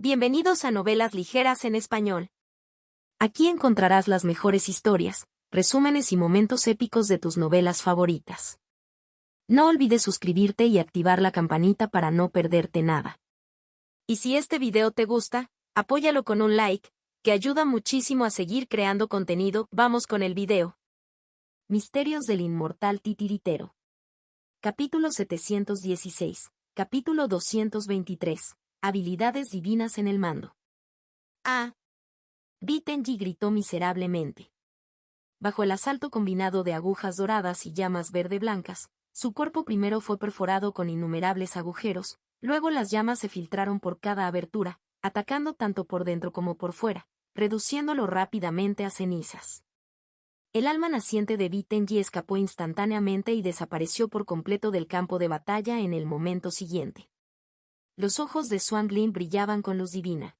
Bienvenidos a Novelas Ligeras en Español. Aquí encontrarás las mejores historias, resúmenes y momentos épicos de tus novelas favoritas. No olvides suscribirte y activar la campanita para no perderte nada. Y si este video te gusta, apóyalo con un like, que ayuda muchísimo a seguir creando contenido. Vamos con el video. Misterios del inmortal titiritero. Capítulo 716. Capítulo 223. Habilidades divinas en el mando. Bi Tenji gritó miserablemente. Bajo el asalto combinado de agujas doradas y llamas verde-blancas, su cuerpo primero fue perforado con innumerables agujeros, luego las llamas se filtraron por cada abertura, atacando tanto por dentro como por fuera, reduciéndolo rápidamente a cenizas. El alma naciente de Bi Tenji escapó instantáneamente y desapareció por completo del campo de batalla en el momento siguiente. Los ojos de Xuanglin brillaban con luz divina.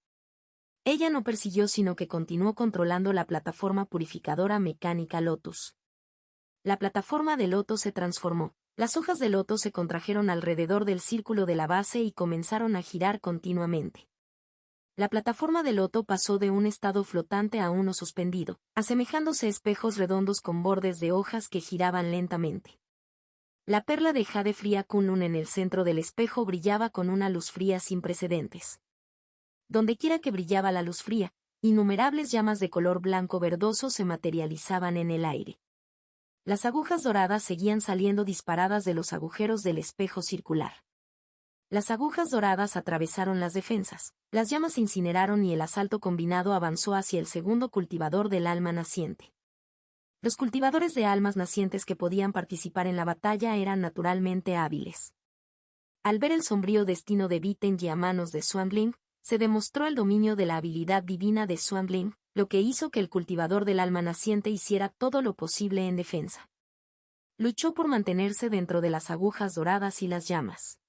Ella no persiguió sino que continuó controlando la plataforma purificadora mecánica Lotus. La plataforma de loto se transformó, las hojas de loto se contrajeron alrededor del círculo de la base y comenzaron a girar continuamente. La plataforma de loto pasó de un estado flotante a uno suspendido, asemejándose a espejos redondos con bordes de hojas que giraban lentamente. La perla de jade fría Kunlun en el centro del espejo brillaba con una luz fría sin precedentes. Dondequiera que brillaba la luz fría, innumerables llamas de color blanco verdoso se materializaban en el aire. Las agujas doradas seguían saliendo disparadas de los agujeros del espejo circular. Las agujas doradas atravesaron las defensas, las llamas se incineraron y el asalto combinado avanzó hacia el segundo cultivador del alma naciente. Los cultivadores de almas nacientes que podían participar en la batalla eran naturalmente hábiles. Al ver el sombrío destino de Bi Tenji a manos de Xuanglin, se demostró el dominio de la habilidad divina de Xuanglin, lo que hizo que el cultivador del alma naciente hiciera todo lo posible en defensa. Luchó por mantenerse dentro de las agujas doradas y las llamas.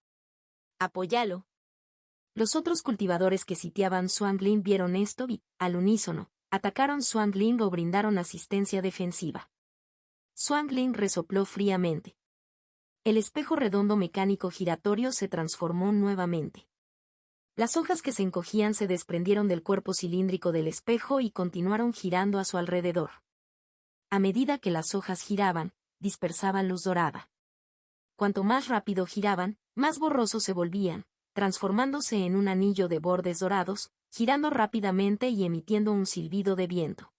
«Apóyalo». Los otros cultivadores que sitiaban Xuanglin vieron esto y, al unísono, atacaron Xuanglin o brindaron asistencia defensiva. Xuanglin resopló fríamente. El espejo redondo mecánico giratorio se transformó nuevamente. Las hojas que se encogían se desprendieron del cuerpo cilíndrico del espejo y continuaron girando a su alrededor. A medida que las hojas giraban, dispersaban luz dorada. Cuanto más rápido giraban, más borrosos se volvían, transformándose en un anillo de bordes dorados, girando rápidamente y emitiendo un silbido de viento.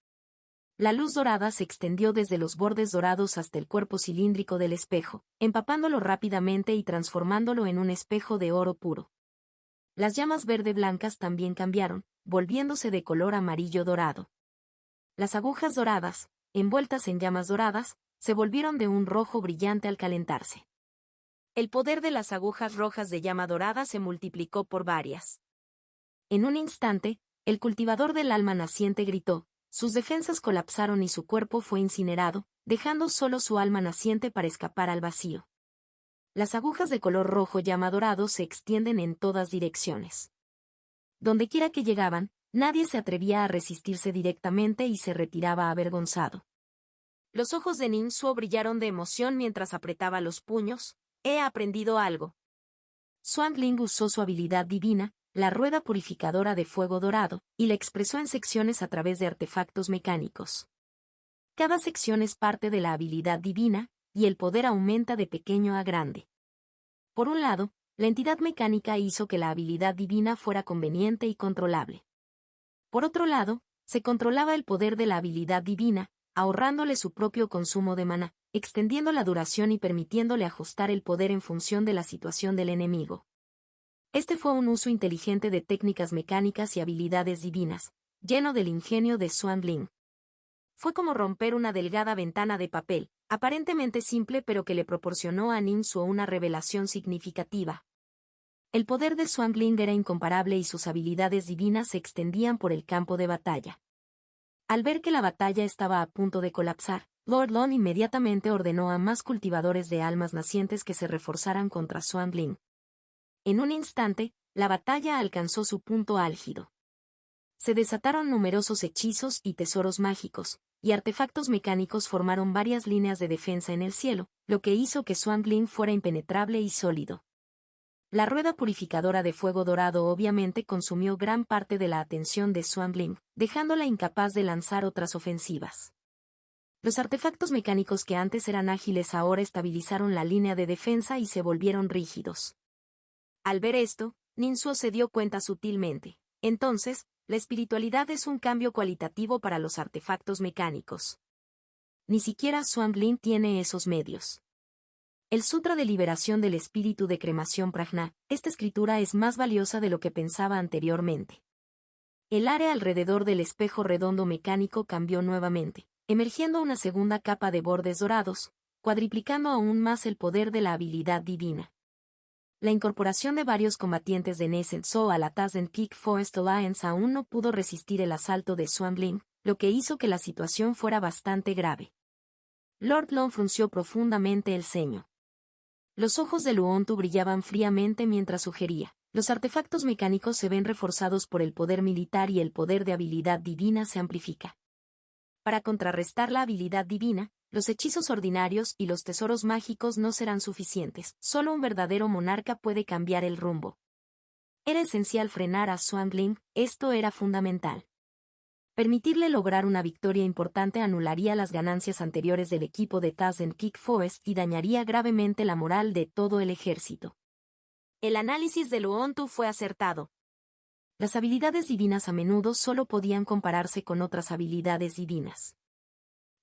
La luz dorada se extendió desde los bordes dorados hasta el cuerpo cilíndrico del espejo, empapándolo rápidamente y transformándolo en un espejo de oro puro. Las llamas verde-blancas también cambiaron, volviéndose de color amarillo dorado. Las agujas doradas, envueltas en llamas doradas, se volvieron de un rojo brillante al calentarse. El poder de las agujas rojas de llama dorada se multiplicó por varias. En un instante, el cultivador del alma naciente gritó, sus defensas colapsaron y su cuerpo fue incinerado, dejando solo su alma naciente para escapar al vacío. Las agujas de color rojo llama dorado se extienden en todas direcciones. Dondequiera que llegaban, nadie se atrevía a resistirse directamente y se retiraba avergonzado. Los ojos de Ning Zuo brillaron de emoción mientras apretaba los puños. He aprendido algo. Xuanglin usó su habilidad divina, la rueda purificadora de fuego dorado, y la expresó en secciones a través de artefactos mecánicos. Cada sección es parte de la habilidad divina, y el poder aumenta de pequeño a grande. Por un lado, la entidad mecánica hizo que la habilidad divina fuera conveniente y controlable. Por otro lado, se controlaba el poder de la habilidad divina, ahorrándole su propio consumo de maná, extendiendo la duración y permitiéndole ajustar el poder en función de la situación del enemigo. Este fue un uso inteligente de técnicas mecánicas y habilidades divinas, lleno del ingenio de Xuanglin. Fue como romper una delgada ventana de papel, aparentemente simple pero que le proporcionó a Ning Zuo una revelación significativa. El poder de Xuanglin era incomparable y sus habilidades divinas se extendían por el campo de batalla. Al ver que la batalla estaba a punto de colapsar, Lord Lon inmediatamente ordenó a más cultivadores de almas nacientes que se reforzaran contra Xuanglin. En un instante, la batalla alcanzó su punto álgido. Se desataron numerosos hechizos y tesoros mágicos, y artefactos mecánicos formaron varias líneas de defensa en el cielo, lo que hizo que Xuanglin fuera impenetrable y sólido. La rueda purificadora de fuego dorado obviamente consumió gran parte de la atención de Swan Bling, dejándola incapaz de lanzar otras ofensivas. Los artefactos mecánicos que antes eran ágiles ahora estabilizaron la línea de defensa y se volvieron rígidos. Al ver esto, Ninsuo se dio cuenta sutilmente. Entonces, la espiritualidad es un cambio cualitativo para los artefactos mecánicos. Ni siquiera Swan Bling tiene esos medios. El Sutra de Liberación del Espíritu de Cremación Prajna, esta escritura es más valiosa de lo que pensaba anteriormente. El área alrededor del espejo redondo mecánico cambió nuevamente, emergiendo una segunda capa de bordes dorados, cuadriplicando aún más el poder de la habilidad divina. La incorporación de varios combatientes de Nascent Soul a la Tazen Peak Forest Alliance aún no pudo resistir el asalto de Swan Bling, lo que hizo que la situación fuera bastante grave. Lord Long frunció profundamente el ceño. Los ojos de Luontu brillaban fríamente mientras sugería: los artefactos mecánicos se ven reforzados por el poder militar y el poder de habilidad divina se amplifica. Para contrarrestar la habilidad divina, los hechizos ordinarios y los tesoros mágicos no serán suficientes, solo un verdadero monarca puede cambiar el rumbo. Era esencial frenar a Swan Bling, esto era fundamental. Permitirle lograr una victoria importante anularía las ganancias anteriores del equipo de Tazen Peak Forest y dañaría gravemente la moral de todo el ejército. El análisis de Luontu fue acertado. Las habilidades divinas a menudo solo podían compararse con otras habilidades divinas.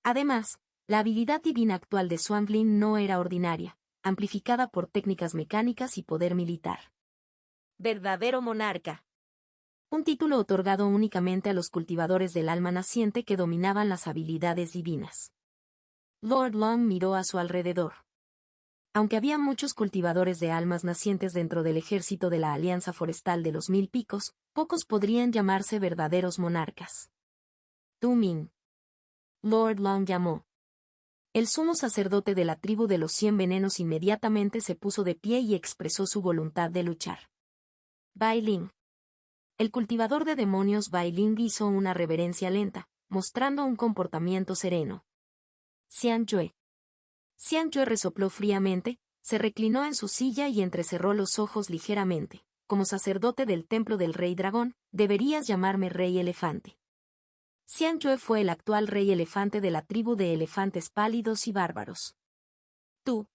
Además, la habilidad divina actual de Swan Bling no era ordinaria, amplificada por técnicas mecánicas y poder militar. Verdadero monarca. Un título otorgado únicamente a los cultivadores del alma naciente que dominaban las habilidades divinas. Lord Long miró a su alrededor. Aunque había muchos cultivadores de almas nacientes dentro del ejército de la Alianza Forestal de los Mil Picos, pocos podrían llamarse verdaderos monarcas. Tu Ming. Lord Long llamó. El sumo sacerdote de la tribu de los 100 venenos inmediatamente se puso de pie y expresó su voluntad de luchar. Bai Ling. El cultivador de demonios Bai Ling hizo una reverencia lenta, mostrando un comportamiento sereno. Xiang Yue. Xiang Yue resopló fríamente, se reclinó en su silla y entrecerró los ojos ligeramente. Como sacerdote del templo del rey dragón, deberías llamarme rey elefante. Xiang Yue fue el actual rey elefante de la tribu de elefantes pálidos y bárbaros. Tú.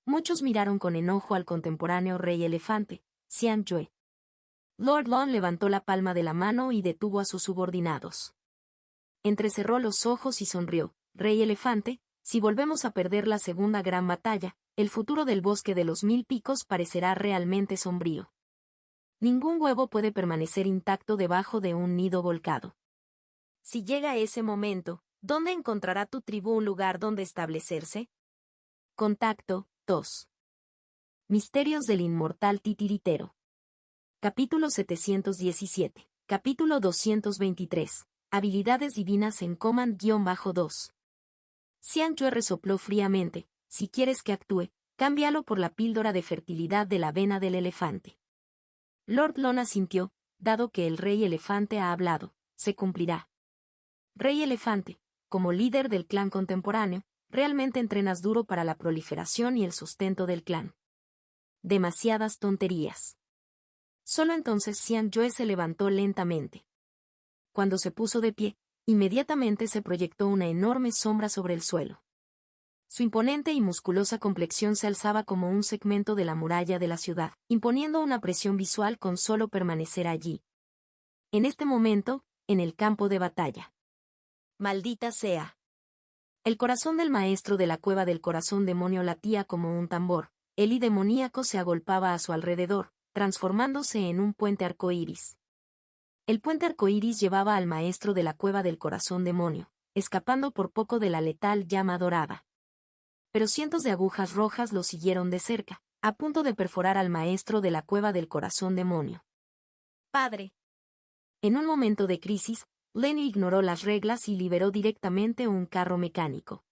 Muchos miraron con enojo al contemporáneo rey elefante, Xiang Yue. Lord Long levantó la palma de la mano y detuvo a sus subordinados. Entrecerró los ojos y sonrió. Rey elefante, si volvemos a perder la segunda gran batalla, el futuro del bosque de los 1000 picos parecerá realmente sombrío. Ningún huevo puede permanecer intacto debajo de un nido volcado. Si llega ese momento, ¿dónde encontrará tu tribu un lugar donde establecerse? Contacto 2. Misterios del inmortal titiritero. Capítulo 717. Capítulo 223. Habilidades divinas en Command-2. Xiang Yue resopló fríamente. Si quieres que actúe, cámbialo por la píldora de fertilidad de la vena del elefante. Lord Long asintió, dado que el rey elefante ha hablado, se cumplirá. Rey elefante, como líder del clan contemporáneo, realmente entrenas duro para la proliferación y el sustento del clan. Demasiadas tonterías. Solo entonces Xiang Yue se levantó lentamente. Cuando se puso de pie, inmediatamente se proyectó una enorme sombra sobre el suelo. Su imponente y musculosa complexión se alzaba como un segmento de la muralla de la ciudad, imponiendo una presión visual con solo permanecer allí. En este momento, en el campo de batalla. Maldita sea. El corazón del maestro de la cueva del corazón demonio latía como un tambor. El demoníaco se agolpaba a su alrededor, transformándose en un puente arcoíris. El puente arcoíris llevaba al maestro de la cueva del corazón demonio, escapando por poco de la letal llama dorada. Pero cientos de agujas rojas lo siguieron de cerca, a punto de perforar al maestro de la cueva del corazón demonio. Padre. En un momento de crisis, Lenny ignoró las reglas y liberó directamente un carro mecánico.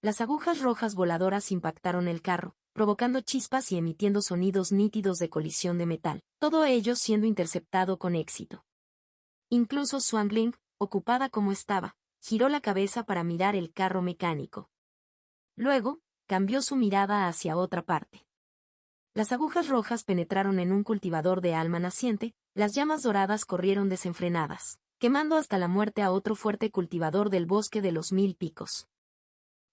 Las agujas rojas voladoras impactaron el carro, provocando chispas y emitiendo sonidos nítidos de colisión de metal, todo ello siendo interceptado con éxito. Incluso Swan Bling, ocupada como estaba, giró la cabeza para mirar el carro mecánico. Luego, cambió su mirada hacia otra parte. Las agujas rojas penetraron en un cultivador de alma naciente, las llamas doradas corrieron desenfrenadas, quemando hasta la muerte a otro fuerte cultivador del bosque de los 1000 picos.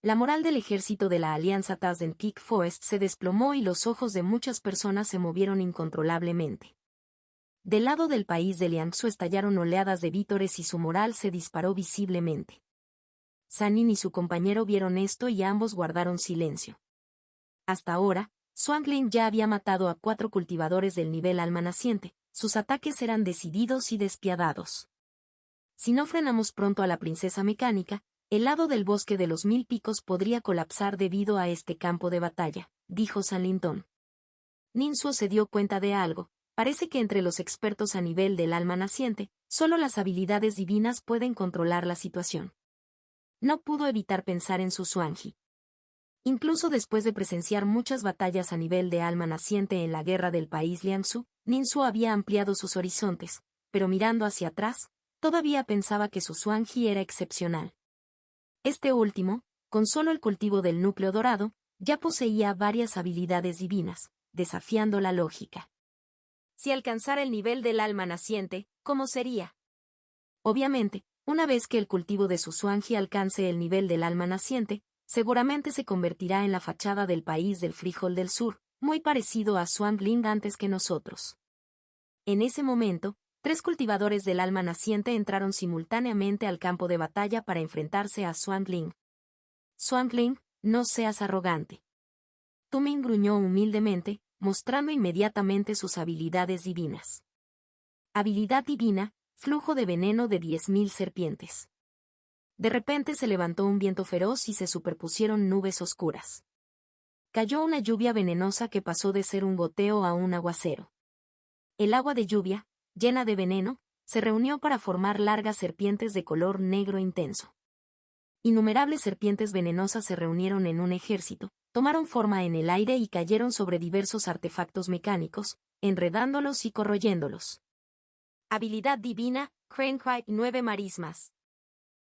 La moral del ejército de la Alianza Tazen Peak Forest se desplomó y los ojos de muchas personas se movieron incontrolablemente. Del lado del país de Liangsu estallaron oleadas de vítores y su moral se disparó visiblemente. Sanin y su compañero vieron esto y ambos guardaron silencio. Hasta ahora, Swanglin ya había matado a 4 cultivadores del nivel alma naciente, sus ataques eran decididos y despiadados. Si no frenamos pronto a la princesa mecánica, el lado del bosque de los 1000 picos podría colapsar debido a este campo de batalla, dijo San Lintón. Ninsuo se dio cuenta de algo, parece que entre los expertos a nivel del alma naciente, solo las habilidades divinas pueden controlar la situación. No pudo evitar pensar en su Xuanji. Incluso después de presenciar muchas batallas a nivel de alma naciente en la guerra del país Liangsu, Ninsuo había ampliado sus horizontes, pero mirando hacia atrás, todavía pensaba que su Xuanji era excepcional. Este último, con solo el cultivo del núcleo dorado, ya poseía varias habilidades divinas, desafiando la lógica. Si alcanzara el nivel del alma naciente, ¿cómo sería? Obviamente, una vez que el cultivo de su Xuanji alcance el nivel del alma naciente, seguramente se convertirá en la fachada del país del frijol del sur, muy parecido a Swanglin antes que nosotros. En ese momento, 3 cultivadores del alma naciente entraron simultáneamente al campo de batalla para enfrentarse a Swanglin. Swanglin, no seas arrogante. Tumin gruñó humildemente, mostrando inmediatamente sus habilidades divinas. Habilidad divina, flujo de veneno de 10.000 serpientes. De repente se levantó un viento feroz y se superpusieron nubes oscuras. Cayó una lluvia venenosa que pasó de ser un goteo a un aguacero. El agua de lluvia, llena de veneno, se reunió para formar largas serpientes de color negro intenso. Innumerables serpientes venenosas se reunieron en un ejército, tomaron forma en el aire y cayeron sobre diversos artefactos mecánicos, enredándolos y corroyéndolos. Habilidad divina, Crankrite 9 marismas.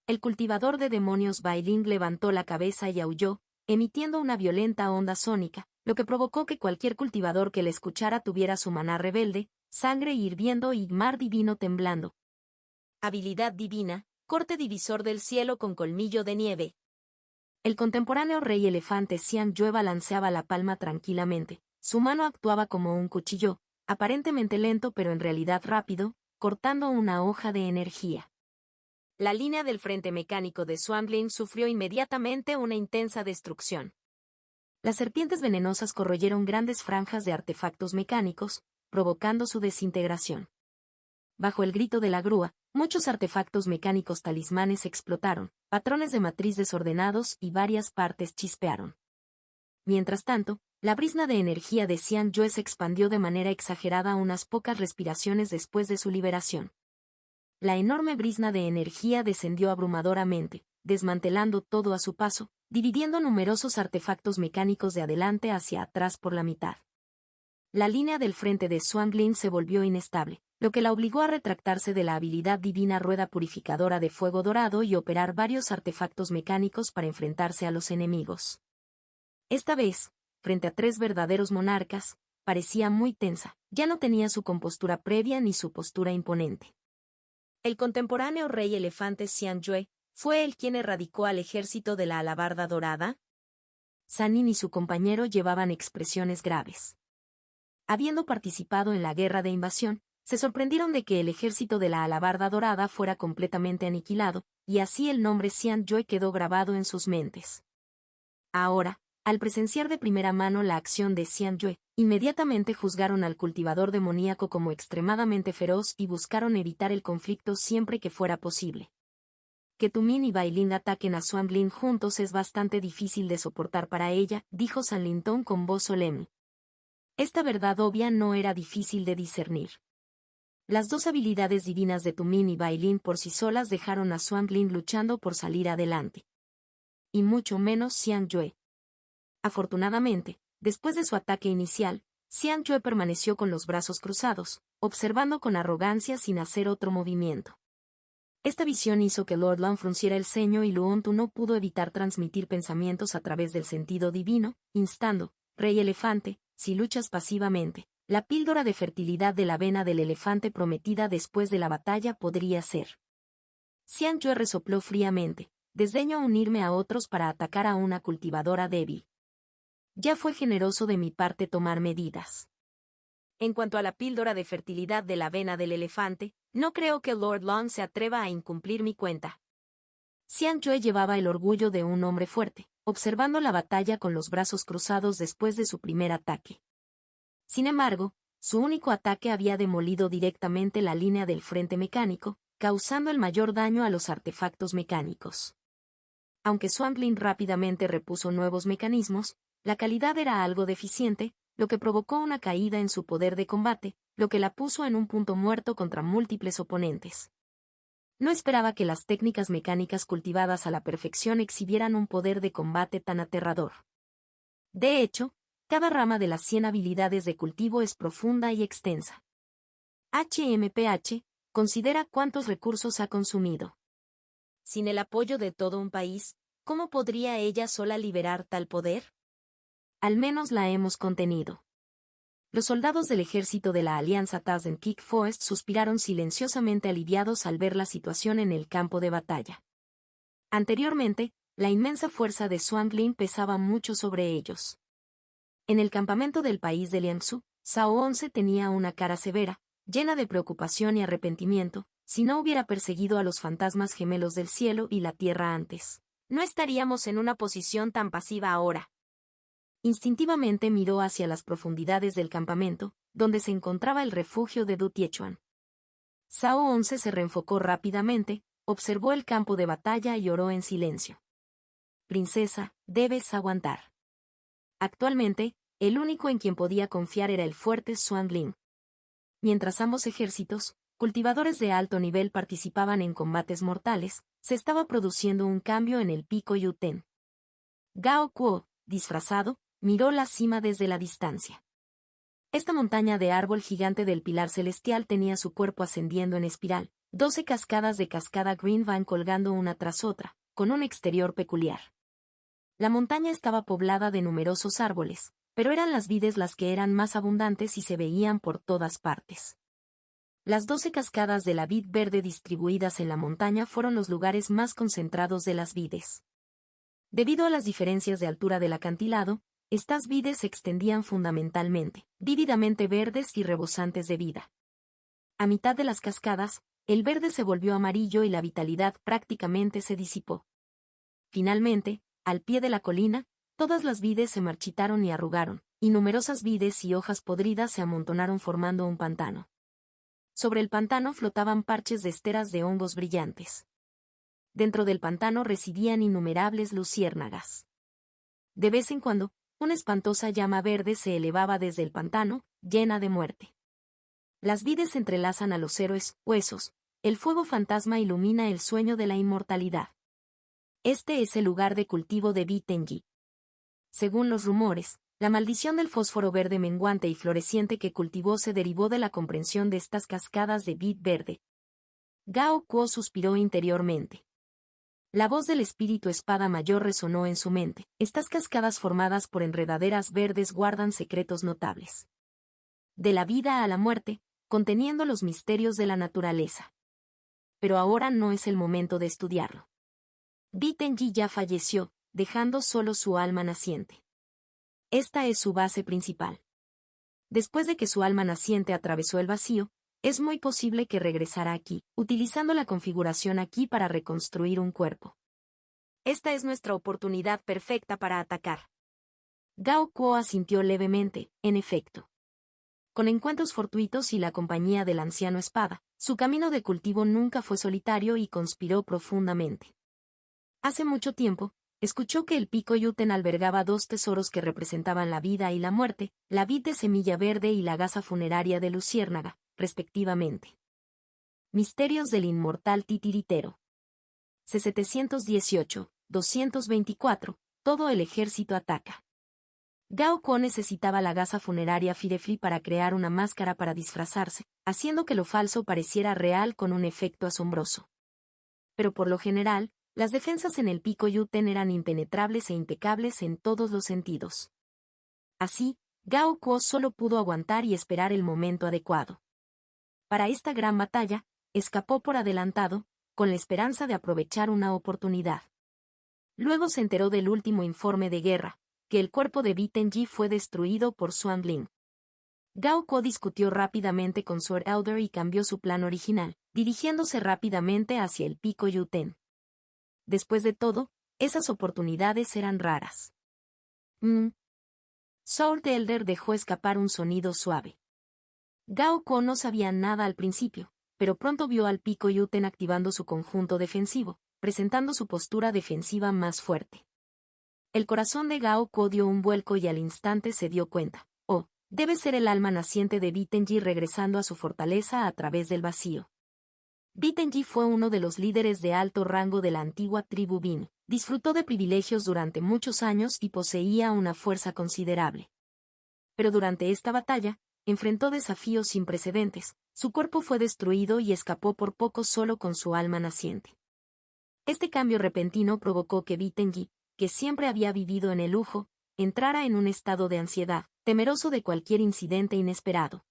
El cultivador de demonios Bailing levantó la cabeza y aulló, emitiendo una violenta onda sónica, lo que provocó que cualquier cultivador que le escuchara tuviera su maná rebelde, sangre hirviendo y mar divino temblando. Habilidad divina, corte divisor del cielo con colmillo de nieve. El contemporáneo rey elefante Xiang Yue balanceaba la palma tranquilamente, su mano actuaba como un cuchillo, aparentemente lento pero en realidad rápido, cortando una hoja de energía. La línea del frente mecánico de Swanglin sufrió inmediatamente una intensa destrucción. Las serpientes venenosas corroyeron grandes franjas de artefactos mecánicos, provocando su desintegración. Bajo el grito de la grúa, muchos artefactos mecánicos talismanes explotaron, patrones de matriz desordenados y varias partes chispearon. Mientras tanto, la brisna de energía de Xiang Yue se expandió de manera exagerada unas pocas respiraciones después de su liberación. La enorme brisna de energía descendió abrumadoramente, desmantelando todo a su paso, dividiendo numerosos artefactos mecánicos de adelante hacia atrás por la mitad. La línea del frente de Swanglin se volvió inestable, lo que la obligó a retractarse de la habilidad divina rueda purificadora de fuego dorado y operar varios artefactos mecánicos para enfrentarse a los enemigos. Esta vez, frente a 3 verdaderos monarcas, parecía muy tensa, ya no tenía su compostura previa ni su postura imponente. El contemporáneo rey elefante Xiang Yue, ¿fue él quien erradicó al ejército de la alabarda dorada? Sanin y su compañero llevaban expresiones graves. Habiendo participado en la guerra de invasión, se sorprendieron de que el ejército de la alabarda dorada fuera completamente aniquilado, y así el nombre Xiang Yue quedó grabado en sus mentes. Ahora, al presenciar de primera mano la acción de Xiang Yue, inmediatamente juzgaron al cultivador demoníaco como extremadamente feroz y buscaron evitar el conflicto siempre que fuera posible. Que Tumin y Bailin ataquen a Swanglin juntos es bastante difícil de soportar para ella, dijo San Lintón con voz solemne. Esta verdad obvia no era difícil de discernir. Las 2 habilidades divinas de Tumin y Bailin por sí solas dejaron a Swanglin luchando por salir adelante. Y mucho menos Xiang Yue. Afortunadamente, después de su ataque inicial, Xiang Yue permaneció con los brazos cruzados, observando con arrogancia sin hacer otro movimiento. Esta visión hizo que Lord Long frunciera el ceño y Luontu no pudo evitar transmitir pensamientos a través del sentido divino, instando, Rey Elefante, si luchas pasivamente, la píldora de fertilidad de la vena del elefante prometida después de la batalla podría ser. Xiang Yue resopló fríamente. Desdeño unirme a otros para atacar a una cultivadora débil. Ya fue generoso de mi parte tomar medidas. En cuanto a la píldora de fertilidad de la vena del elefante, no creo que Lord Long se atreva a incumplir mi cuenta. Xiang Yue llevaba el orgullo de un hombre fuerte, observando la batalla con los brazos cruzados después de su primer ataque. Sin embargo, su único ataque había demolido directamente la línea del frente mecánico, causando el mayor daño a los artefactos mecánicos. Aunque Swampling rápidamente repuso nuevos mecanismos, la calidad era algo deficiente, lo que provocó una caída en su poder de combate, lo que la puso en un punto muerto contra múltiples oponentes. No esperaba que las técnicas mecánicas cultivadas a la perfección exhibieran un poder de combate tan aterrador. De hecho, cada rama de las 100 habilidades de cultivo es profunda y extensa. HMPH, considera cuántos recursos ha consumido. Sin el apoyo de todo un país, ¿cómo podría ella sola liberar tal poder? Al menos la hemos contenido. Los soldados del ejército de la Alianza Tazen Kick Forest suspiraron silenciosamente aliviados al ver la situación en el campo de batalla. Anteriormente, la inmensa fuerza de Swampling pesaba mucho sobre ellos. En el campamento del país de Liangsu, Zhao 11 tenía una cara severa, llena de preocupación y arrepentimiento. Si no hubiera perseguido a los fantasmas gemelos del cielo y la tierra antes, no estaríamos en una posición tan pasiva ahora. Instintivamente miró hacia las profundidades del campamento, donde se encontraba el refugio de Du Tiechuan. Zhao 11 se reenfocó rápidamente, observó el campo de batalla y oró en silencio. Princesa, debes aguantar. Actualmente, el único en quien podía confiar era el fuerte Swampling. Mientras ambos ejércitos, cultivadores de alto nivel participaban en combates mortales, se estaba produciendo un cambio en el pico Yuten. Gao Kuo, disfrazado, miró la cima desde la distancia. Esta montaña de árbol gigante del pilar celestial tenía su cuerpo ascendiendo en espiral, 12 cascadas de cascada Green van colgando una tras otra, con un exterior peculiar. La montaña estaba poblada de numerosos árboles, pero eran las vides las que eran más abundantes y se veían por todas partes. Las 12 cascadas de la vid verde distribuidas en la montaña fueron los lugares más concentrados de las vides. Debido a las diferencias de altura del acantilado, estas vides se extendían fundamentalmente, vívidamente verdes y rebosantes de vida. A mitad de las cascadas, el verde se volvió amarillo y la vitalidad prácticamente se disipó. Finalmente, al pie de la colina, todas las vides se marchitaron y arrugaron, y numerosas vides y hojas podridas se amontonaron formando un pantano. Sobre el pantano flotaban parches de esteras de hongos brillantes. Dentro del pantano residían innumerables luciérnagas. De vez en cuando, una espantosa llama verde se elevaba desde el pantano, llena de muerte. Las vides se entrelazan a los héroes, huesos. El fuego fantasma ilumina el sueño de la inmortalidad. Este es el lugar de cultivo de Bi Tenji. Según los rumores, la maldición del fósforo verde menguante y floreciente que cultivó se derivó de la comprensión de estas cascadas de vid verde. Gao Kuo suspiró interiormente. La voz del espíritu espada mayor resonó en su mente. Estas cascadas formadas por enredaderas verdes guardan secretos notables. De la vida a la muerte, conteniendo los misterios de la naturaleza. Pero ahora no es el momento de estudiarlo. Bi Tenji ya falleció, dejando solo su alma naciente. Esta es su base principal. Después de que su alma naciente atravesó el vacío, es muy posible que regresara aquí, utilizando la configuración aquí para reconstruir un cuerpo. Esta es nuestra oportunidad perfecta para atacar. Gao Kuo asintió levemente, en efecto. Con encuentros fortuitos y la compañía del anciano espada, su camino de cultivo nunca fue solitario y conspiró profundamente. Hace mucho tiempo, escuchó que el pico Yuten albergaba 2 tesoros que representaban la vida y la muerte, la vid de semilla verde y la gasa funeraria de luciérnaga, respectivamente. Misterios del inmortal titiritero. C-718, 224, todo el ejército ataca. Gao Kuo necesitaba la gasa funeraria Firefly para crear una máscara para disfrazarse, haciendo que lo falso pareciera real con un efecto asombroso. Pero por lo general, las defensas en el pico Yuten eran impenetrables e impecables en todos los sentidos. Así, Gao Kuo solo pudo aguantar y esperar el momento adecuado. Para esta gran batalla, escapó por adelantado, con la esperanza de aprovechar una oportunidad. Luego se enteró del último informe de guerra, que el cuerpo de Bi Tenji fue destruido por Xuan Ling. Gao Kuo discutió rápidamente con Sword Elder y cambió su plan original, dirigiéndose rápidamente hacia el pico Yuten. Después de todo, esas oportunidades eran raras. Sword Elder dejó escapar un sonido suave. Gao Kuo no sabía nada al principio, pero pronto vio al pico Yuten activando su conjunto defensivo, presentando su postura defensiva más fuerte. El corazón de Gao Kuo dio un vuelco y al instante se dio cuenta. Oh, debe ser el alma naciente de Bi Tenji regresando a su fortaleza a través del vacío. Bi Tenji fue uno de los líderes de alto rango de la antigua tribu Bin, disfrutó de privilegios durante muchos años y poseía una fuerza considerable. Pero durante esta batalla, enfrentó desafíos sin precedentes, su cuerpo fue destruido y escapó por poco solo con su alma naciente. Este cambio repentino provocó que Bi Tenji, que siempre había vivido en el lujo, entrara en un estado de ansiedad, temeroso de cualquier incidente inesperado.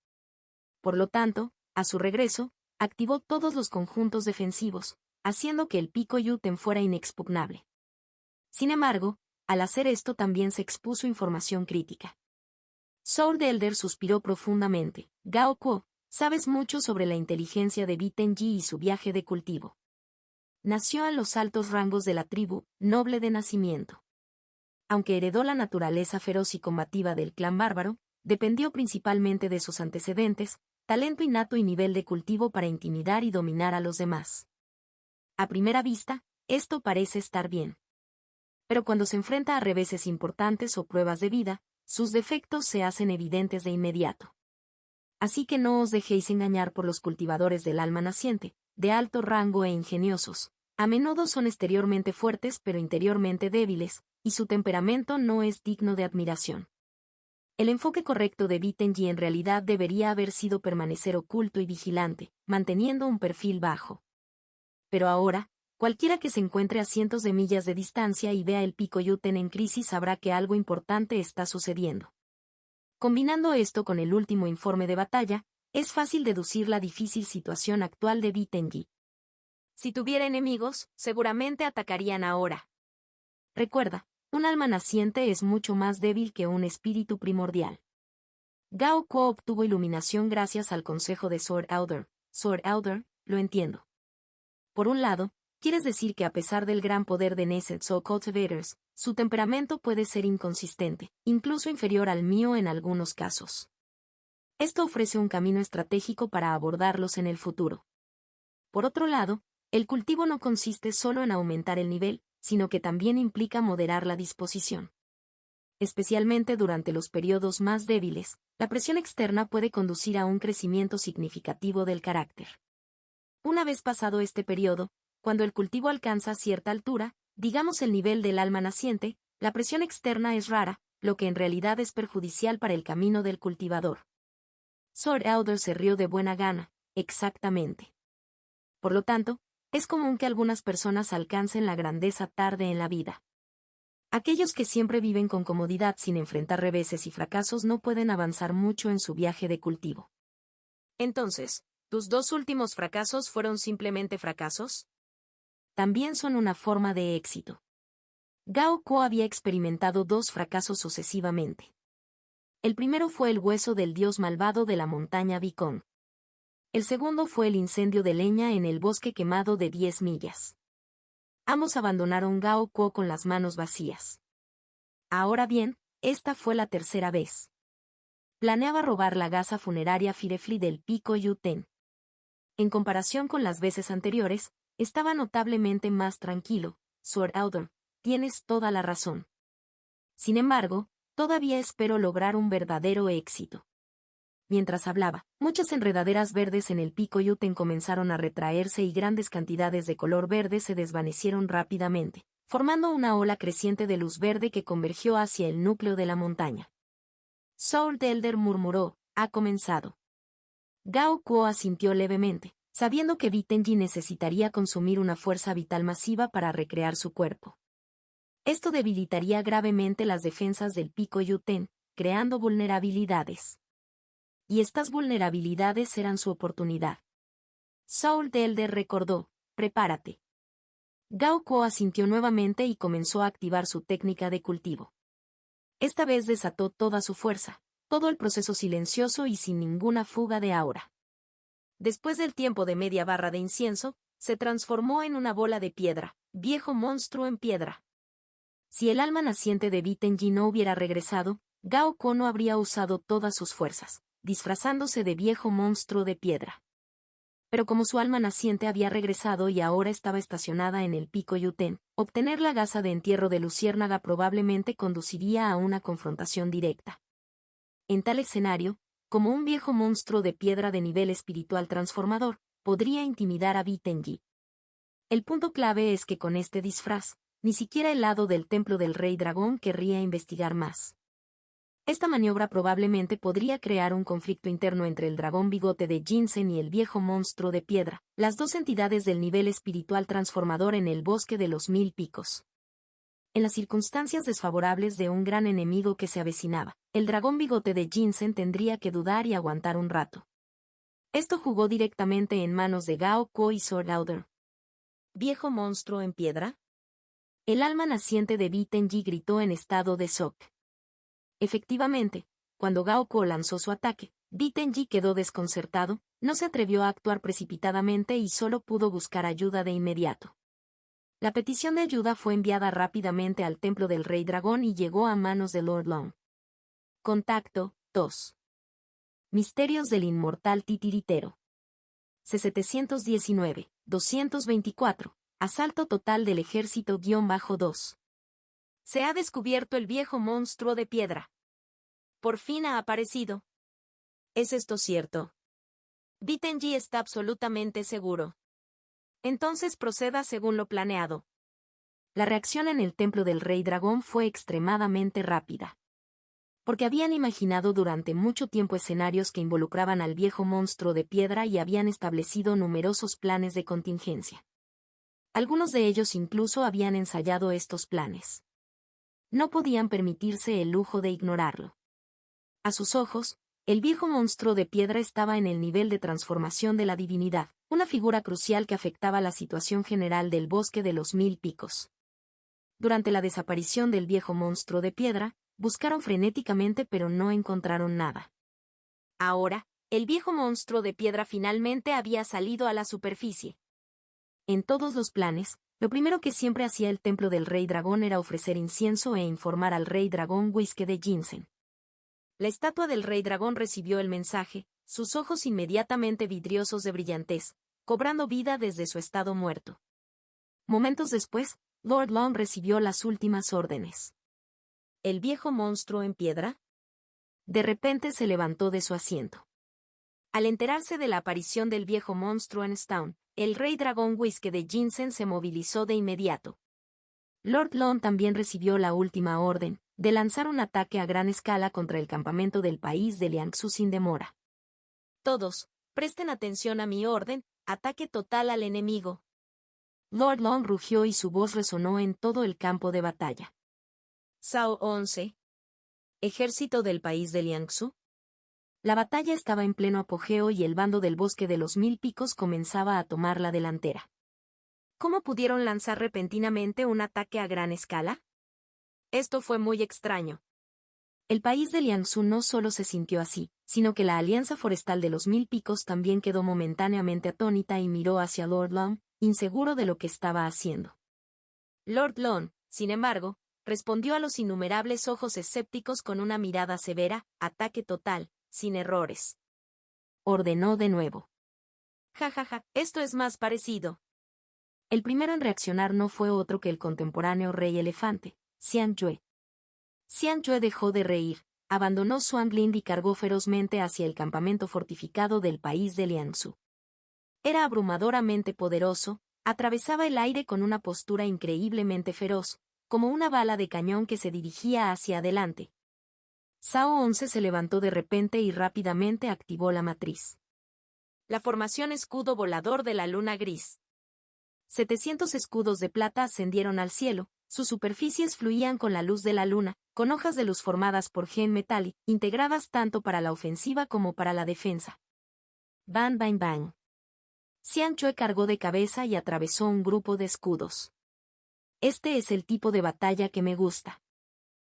Por lo tanto, a su regreso, activó todos los conjuntos defensivos, haciendo que el pico Yuten fuera inexpugnable. Sin embargo, al hacer esto también se expuso información crítica. Sword Elder suspiró profundamente. Gao Kuo, sabes mucho sobre la inteligencia de Bi Tenji y su viaje de cultivo. Nació a los altos rangos de la tribu, noble de nacimiento. Aunque heredó la naturaleza feroz y combativa del clan bárbaro, dependió principalmente de sus antecedentes, talento innato y nivel de cultivo para intimidar y dominar a los demás. A primera vista, esto parece estar bien. Pero cuando se enfrenta a reveses importantes o pruebas de vida, sus defectos se hacen evidentes de inmediato. Así que no os dejéis engañar por los cultivadores del alma naciente, de alto rango e ingeniosos. A menudo son exteriormente fuertes pero interiormente débiles, y su temperamento no es digno de admiración. El enfoque correcto de Bi Tenji en realidad debería haber sido permanecer oculto y vigilante, manteniendo un perfil bajo. Pero ahora, cualquiera que se encuentre a cientos de millas de distancia y vea el pico Yuten en crisis sabrá que algo importante está sucediendo. Combinando esto con el último informe de batalla, es fácil deducir la difícil situación actual de Bi Tenji. Si tuviera enemigos, seguramente atacarían ahora. Recuerda, un alma naciente es mucho más débil que un espíritu primordial. Gao Kuo obtuvo iluminación gracias al consejo de Sword Elder. Sword Elder, lo entiendo. Por un lado, quieres decir que a pesar del gran poder de Nesets o Cultivators, su temperamento puede ser inconsistente, incluso inferior al mío en algunos casos. Esto ofrece un camino estratégico para abordarlos en el futuro. Por otro lado, el cultivo no consiste solo en aumentar el nivel, sino que también implica moderar la disposición. Especialmente durante los periodos más débiles, la presión externa puede conducir a un crecimiento significativo del carácter. Una vez pasado este periodo, cuando el cultivo alcanza cierta altura, digamos el nivel del alma naciente, la presión externa es rara, lo que en realidad es perjudicial para el camino del cultivador. Sword Elder se rió de buena gana, exactamente. Por lo tanto, es común que algunas personas alcancen la grandeza tarde en la vida. Aquellos que siempre viven con comodidad sin enfrentar reveses y fracasos no pueden avanzar mucho en su viaje de cultivo. Entonces, ¿tus dos últimos fracasos fueron simplemente fracasos? También son una forma de éxito. Gao Kuo había experimentado dos fracasos sucesivamente. El primero fue el hueso del dios malvado de la montaña Bicón. El segundo fue el incendio de leña en el bosque quemado de 10 millas. Ambos abandonaron Gao Kuo con las manos vacías. Ahora bien, esta fue la tercera vez. Planeaba robar la gasa funeraria Firefly del pico Yuten. En comparación con las veces anteriores, estaba notablemente más tranquilo. Sword Elder, tienes toda la razón. Sin embargo, todavía espero lograr un verdadero éxito. Mientras hablaba, muchas enredaderas verdes en el pico Yuten comenzaron a retraerse y grandes cantidades de color verde se desvanecieron rápidamente, formando una ola creciente de luz verde que convergió hacia el núcleo de la montaña. Sword Elder murmuró, ha comenzado. Gao Kuo asintió levemente, sabiendo que Bi Tenji necesitaría consumir una fuerza vital masiva para recrear su cuerpo. Esto debilitaría gravemente las defensas del pico Yuten, creando vulnerabilidades. Y estas vulnerabilidades eran su oportunidad. Saul the Elder recordó: prepárate. Gao Kuo asintió nuevamente y comenzó a activar su técnica de cultivo. Esta vez desató toda su fuerza, todo el proceso silencioso y sin ninguna fuga de aura. Después del tiempo de media barra de incienso, se transformó en una bola de piedra, viejo monstruo en piedra. Si el alma naciente de Bitenji no hubiera regresado, Gao Kuo no habría usado todas sus fuerzas, disfrazándose de viejo monstruo de piedra. Pero como su alma naciente había regresado y ahora estaba estacionada en el pico Yuten, obtener la gasa de entierro de Luciérnaga probablemente conduciría a una confrontación directa. En tal escenario, como un viejo monstruo de piedra de nivel espiritual transformador, podría intimidar a Bitenji. El punto clave es que con este disfraz, ni siquiera el lado del templo del Rey Dragón querría investigar más. Esta maniobra probablemente podría crear un conflicto interno entre el dragón bigote de Jinsen y el viejo monstruo de piedra, las dos entidades del nivel espiritual transformador en el bosque de los 1000 picos. En las circunstancias desfavorables de un gran enemigo que se avecinaba, el dragón bigote de Jinsen tendría que dudar y aguantar un rato. Esto jugó directamente en manos de Gao Kuo y Sword Lauder. ¿Viejo monstruo en piedra? El alma naciente de Bitenji gritó en estado de shock. Efectivamente, cuando Gao Kuo lanzó su ataque, Bitenji quedó desconcertado, no se atrevió a actuar precipitadamente y solo pudo buscar ayuda de inmediato. La petición de ayuda fue enviada rápidamente al templo del Rey Dragón y llegó a manos de Lord Long. Contacto 2. Misterios del inmortal titiritero. C719, 224. Asalto total del ejército-2. Se ha descubierto el viejo monstruo de piedra. Por fin ha aparecido. ¿Es esto cierto? Bitenji está absolutamente seguro. Entonces proceda según lo planeado. La reacción en el templo del Rey Dragón fue extremadamente rápida. Porque habían imaginado durante mucho tiempo escenarios que involucraban al viejo monstruo de piedra y habían establecido numerosos planes de contingencia. Algunos de ellos incluso habían ensayado estos planes. No podían permitirse el lujo de ignorarlo. A sus ojos, el viejo monstruo de piedra estaba en el nivel de transformación de la divinidad, una figura crucial que afectaba la situación general del bosque de los 1000 picos. Durante la desaparición del viejo monstruo de piedra, buscaron frenéticamente pero no encontraron nada. Ahora, el viejo monstruo de piedra finalmente había salido a la superficie. En todos los planes, lo primero que siempre hacía el templo del Rey Dragón era ofrecer incienso e informar al Rey Dragón Whisky de Jinsen. La estatua del Rey Dragón recibió el mensaje, sus ojos inmediatamente vidriosos de brillantez, cobrando vida desde su estado muerto. Momentos después, Lord Long recibió las últimas órdenes. ¿El viejo monstruo en piedra? De repente se levantó de su asiento. Al enterarse de la aparición del viejo monstruo en Stown, el Rey Dragón Whisky de Jinsen se movilizó de inmediato. Lord Long también recibió la última orden, de lanzar un ataque a gran escala contra el campamento del país de Liangsu sin demora. Todos, presten atención a mi orden, ataque total al enemigo. Lord Long rugió y su voz resonó en todo el campo de batalla. Sao 11. ¿Ejército del país de Liangsu? La batalla estaba en pleno apogeo y el bando del bosque de los 1000 picos comenzaba a tomar la delantera. ¿Cómo pudieron lanzar repentinamente un ataque a gran escala? Esto fue muy extraño. El país de Liangsu no solo se sintió así, sino que la alianza forestal de los 1000 picos también quedó momentáneamente atónita y miró hacia Lord Long, inseguro de lo que estaba haciendo. Lord Long, sin embargo, respondió a los innumerables ojos escépticos con una mirada severa: ataque total, sin errores. Ordenó de nuevo. Jajaja, esto es más parecido. El primero en reaccionar no fue otro que el contemporáneo rey elefante, Xian Yue. Xian Yue dejó de reír, abandonó su Anglind y cargó ferozmente hacia el campamento fortificado del país de Liangsu. Era abrumadoramente poderoso, atravesaba el aire con una postura increíblemente feroz, como una bala de cañón que se dirigía hacia adelante. Sao 11 se levantó de repente y rápidamente activó la matriz. La formación escudo volador de la luna gris. 700 escudos de plata ascendieron al cielo, sus superficies fluían con la luz de la luna, con hojas de luz formadas por gen metal, integradas tanto para la ofensiva como para la defensa. Bang bang bang. Xian Chue cargó de cabeza y atravesó un grupo de escudos. Este es el tipo de batalla que me gusta.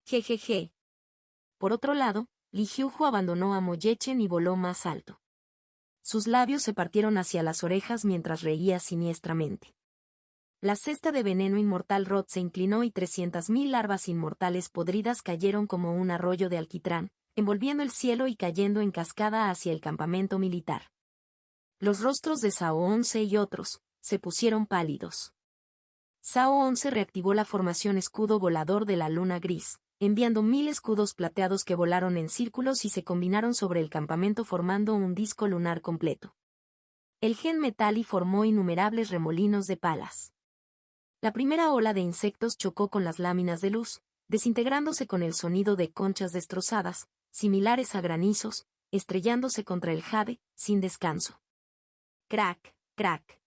Jejeje. Por otro lado, Li Hyuhu abandonó a Mo Yechen y voló más alto. Sus labios se partieron hacia las orejas mientras reía siniestramente. La cesta de veneno inmortal Rod se inclinó y 300.000 larvas inmortales podridas cayeron como un arroyo de alquitrán, envolviendo el cielo y cayendo en cascada hacia el campamento militar. Los rostros de Sao 11 y otros se pusieron pálidos. Sao 11 reactivó la formación escudo volador de la luna gris, enviando 1000 escudos plateados que volaron en círculos y se combinaron sobre el campamento formando un disco lunar completo. El gen Metali formó innumerables remolinos de palas. La primera ola de insectos chocó con las láminas de luz, desintegrándose con el sonido de conchas destrozadas, similares a granizos, estrellándose contra el jade, sin descanso. Crack, crack.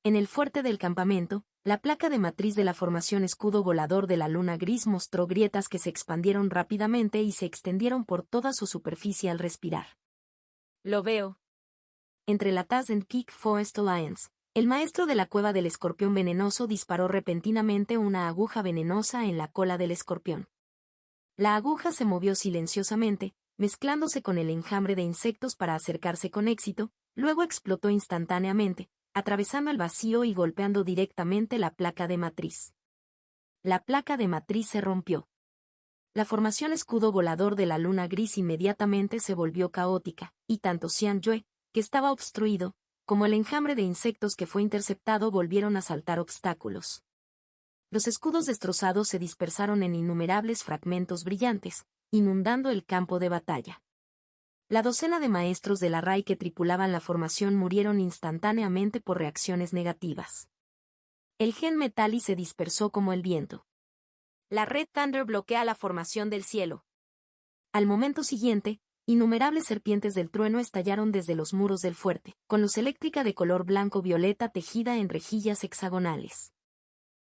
En el fuerte del campamento, la placa de matriz de la formación escudo volador de la luna gris mostró grietas que se expandieron rápidamente y se extendieron por toda su superficie al respirar. Lo veo. Entre la Tazen Kick Forest Alliance, el maestro de la cueva del escorpión venenoso disparó repentinamente una aguja venenosa en la cola del escorpión. La aguja se movió silenciosamente, mezclándose con el enjambre de insectos para acercarse con éxito, luego explotó instantáneamente, atravesando el vacío y golpeando directamente la placa de matriz. La placa de matriz se rompió. La formación escudo volador de la luna gris inmediatamente se volvió caótica, y tanto Xian Yue, que estaba obstruido, como el enjambre de insectos que fue interceptado volvieron a saltar obstáculos. Los escudos destrozados se dispersaron en innumerables fragmentos brillantes, inundando el campo de batalla. La docena de maestros de la RAI que tripulaban la formación murieron instantáneamente por reacciones negativas. El gen Metali se dispersó como el viento. La Red Thunder bloquea la formación del cielo. Al momento siguiente, innumerables serpientes del trueno estallaron desde los muros del fuerte, con luz eléctrica de color blanco-violeta tejida en rejillas hexagonales.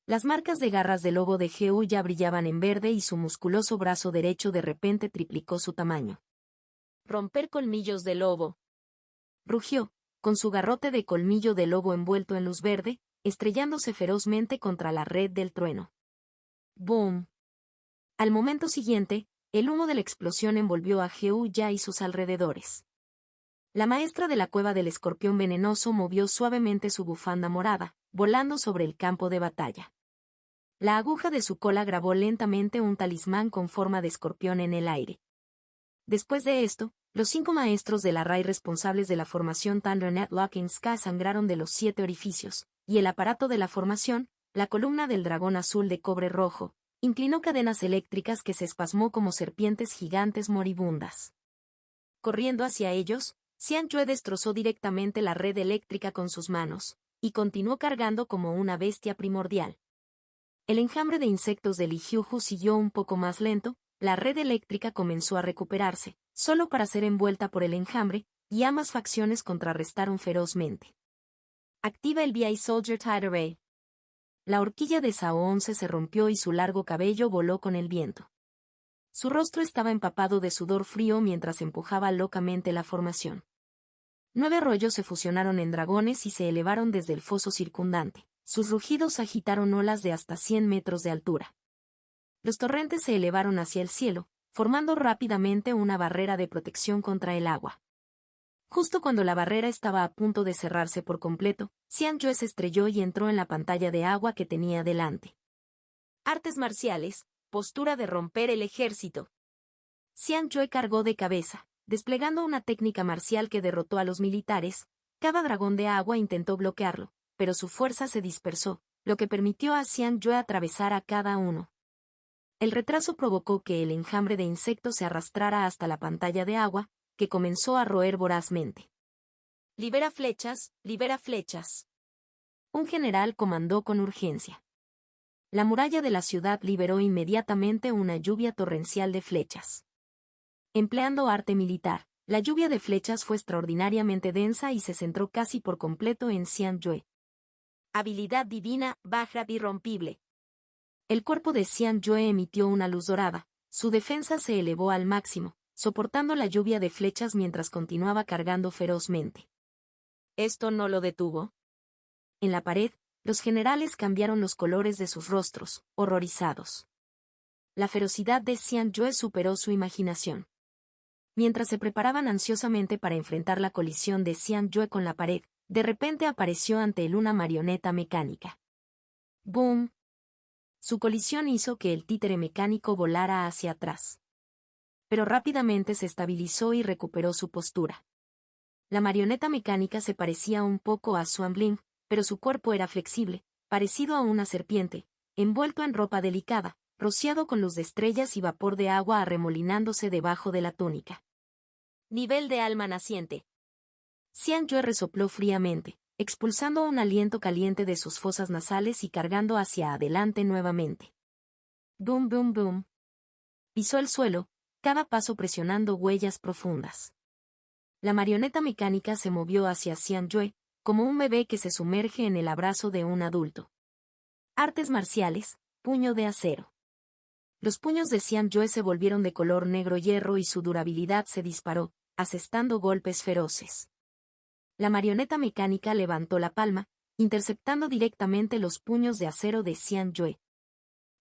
Las marcas de garras del lobo de Geu ya brillaban en verde y su musculoso brazo derecho de repente triplicó su tamaño. Romper colmillos de lobo. Rugió, con su garrote de colmillo de lobo envuelto en luz verde, estrellándose ferozmente contra la red del trueno. ¡Boom! Al momento siguiente, el humo de la explosión envolvió a Geu Ya y sus alrededores. La maestra de la cueva del escorpión venenoso movió suavemente su bufanda morada, volando sobre el campo de batalla. La aguja de su cola grabó lentamente un talismán con forma de escorpión en el aire. Después de esto, los 5 maestros de la RAI responsables de la formación Thundernet Locking Sky sangraron de los 7 orificios, y el aparato de la formación, la columna del dragón azul de cobre rojo, inclinó cadenas eléctricas que se espasmó como serpientes gigantes moribundas. Corriendo hacia ellos, Xian Chue destrozó directamente la red eléctrica con sus manos, y continuó cargando como una bestia primordial. El enjambre de insectos de Li Hyuhu siguió un poco más lento, la red eléctrica comenzó a recuperarse, solo para ser envuelta por el enjambre, y ambas facciones contrarrestaron ferozmente. Activa el BI Soldier Tide Array. La horquilla de Sao 11 se rompió y su largo cabello voló con el viento. Su rostro estaba empapado de sudor frío mientras empujaba locamente la formación. 9 arroyos se fusionaron en dragones y se elevaron desde el foso circundante. Sus rugidos agitaron olas de hasta 100 metros de altura. Los torrentes se elevaron hacia el cielo, formando rápidamente una barrera de protección contra el agua. Justo cuando la barrera estaba a punto de cerrarse por completo, Xian Yue se estrelló y entró en la pantalla de agua que tenía delante. Artes marciales, postura de romper el ejército. Xian Yue cargó de cabeza, desplegando una técnica marcial que derrotó a los militares. Cada dragón de agua intentó bloquearlo, pero su fuerza se dispersó, lo que permitió a Xian Yue atravesar a cada uno. El retraso provocó que el enjambre de insectos se arrastrara hasta la pantalla de agua, que comenzó a roer vorazmente. Libera flechas, libera flechas. Un general comandó con urgencia. La muralla de la ciudad liberó inmediatamente una lluvia torrencial de flechas. Empleando arte militar, la lluvia de flechas fue extraordinariamente densa y se centró casi por completo en Xian Yue. Habilidad divina, Vajra irrompible. El cuerpo de Xian Yue emitió una luz dorada, Su defensa se elevó al máximo, soportando la lluvia de flechas mientras continuaba cargando ferozmente. ¿Esto no lo detuvo? En la pared, los generales cambiaron los colores de sus rostros, horrorizados. La ferocidad de Xian Yue superó su imaginación. Mientras se preparaban ansiosamente para enfrentar la colisión de Xian Yue con la pared, de repente apareció ante él una marioneta mecánica. ¡Boom! Su colisión hizo que el títere mecánico volara hacia atrás. Pero rápidamente se estabilizó y recuperó su postura. La marioneta mecánica se parecía un poco a Xuan Bling, pero su cuerpo era flexible, parecido a una serpiente, envuelto en ropa delicada, rociado con luz de estrellas y vapor de agua arremolinándose debajo de la túnica. Nivel de alma naciente. Xian Yue resopló fríamente, expulsando un aliento caliente de sus fosas nasales y cargando hacia adelante nuevamente. Boom, boom, boom. Pisó el suelo, cada paso presionando huellas profundas. La marioneta mecánica se movió hacia Xian Yue, como un bebé que se sumerge en el abrazo de un adulto. Artes marciales, puño de acero. Los puños de Xian Yue se volvieron de color negro hierro y su durabilidad se disparó, asestando golpes feroces. La marioneta mecánica levantó la palma, interceptando directamente los puños de acero de Xian Yue.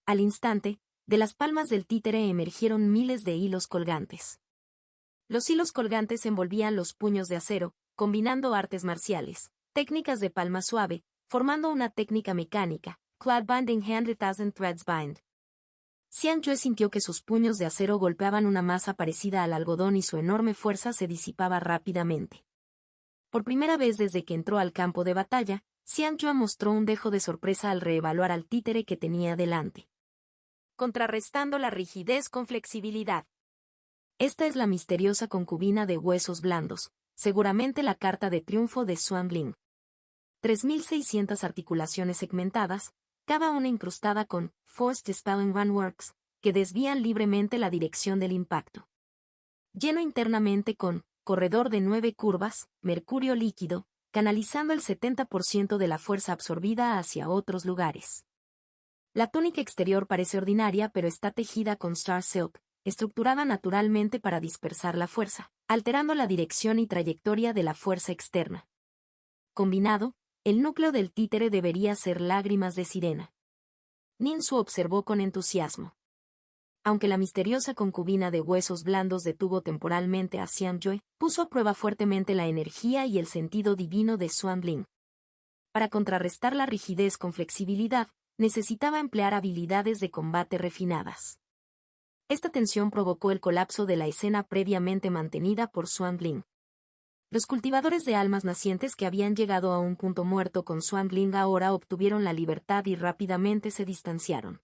Al instante, de las palmas del títere emergieron miles de hilos colgantes. Los hilos colgantes envolvían los puños de acero, combinando artes marciales, técnicas de palma suave, formando una técnica mecánica, Clad Binding Hand a Thousand Threads Bind. Xian Yue sintió que sus puños de acero golpeaban una masa parecida al algodón y su enorme fuerza se disipaba rápidamente. Por primera vez desde que entró al campo de batalla, Xian Yue mostró un dejo de sorpresa al reevaluar al títere que tenía delante. Contrarrestando la rigidez con flexibilidad. Esta es la misteriosa concubina de huesos blandos, seguramente la carta de triunfo de Xuan Bling. 3.600 articulaciones segmentadas, cada una incrustada con Force Dispelling Runworks, que desvían libremente la dirección del impacto. Lleno internamente con corredor de 9 curvas, mercurio líquido, canalizando el 70% de la fuerza absorbida hacia otros lugares. La túnica exterior parece ordinaria pero está tejida con Star Silk, estructurada naturalmente para dispersar la fuerza, alterando la dirección y trayectoria de la fuerza externa. Combinado, el núcleo del títere debería ser lágrimas de sirena. Ninsu observó con entusiasmo. Aunque la misteriosa concubina de huesos blandos detuvo temporalmente a Xian Yue, puso a prueba fuertemente la energía y el sentido divino de Xuan Bling. Para contrarrestar la rigidez con flexibilidad, necesitaba emplear habilidades de combate refinadas. Esta tensión provocó el colapso de la escena previamente mantenida por Xuan Bling. Los cultivadores de almas nacientes que habían llegado a un punto muerto con Xuan Bling ahora obtuvieron la libertad y rápidamente se distanciaron.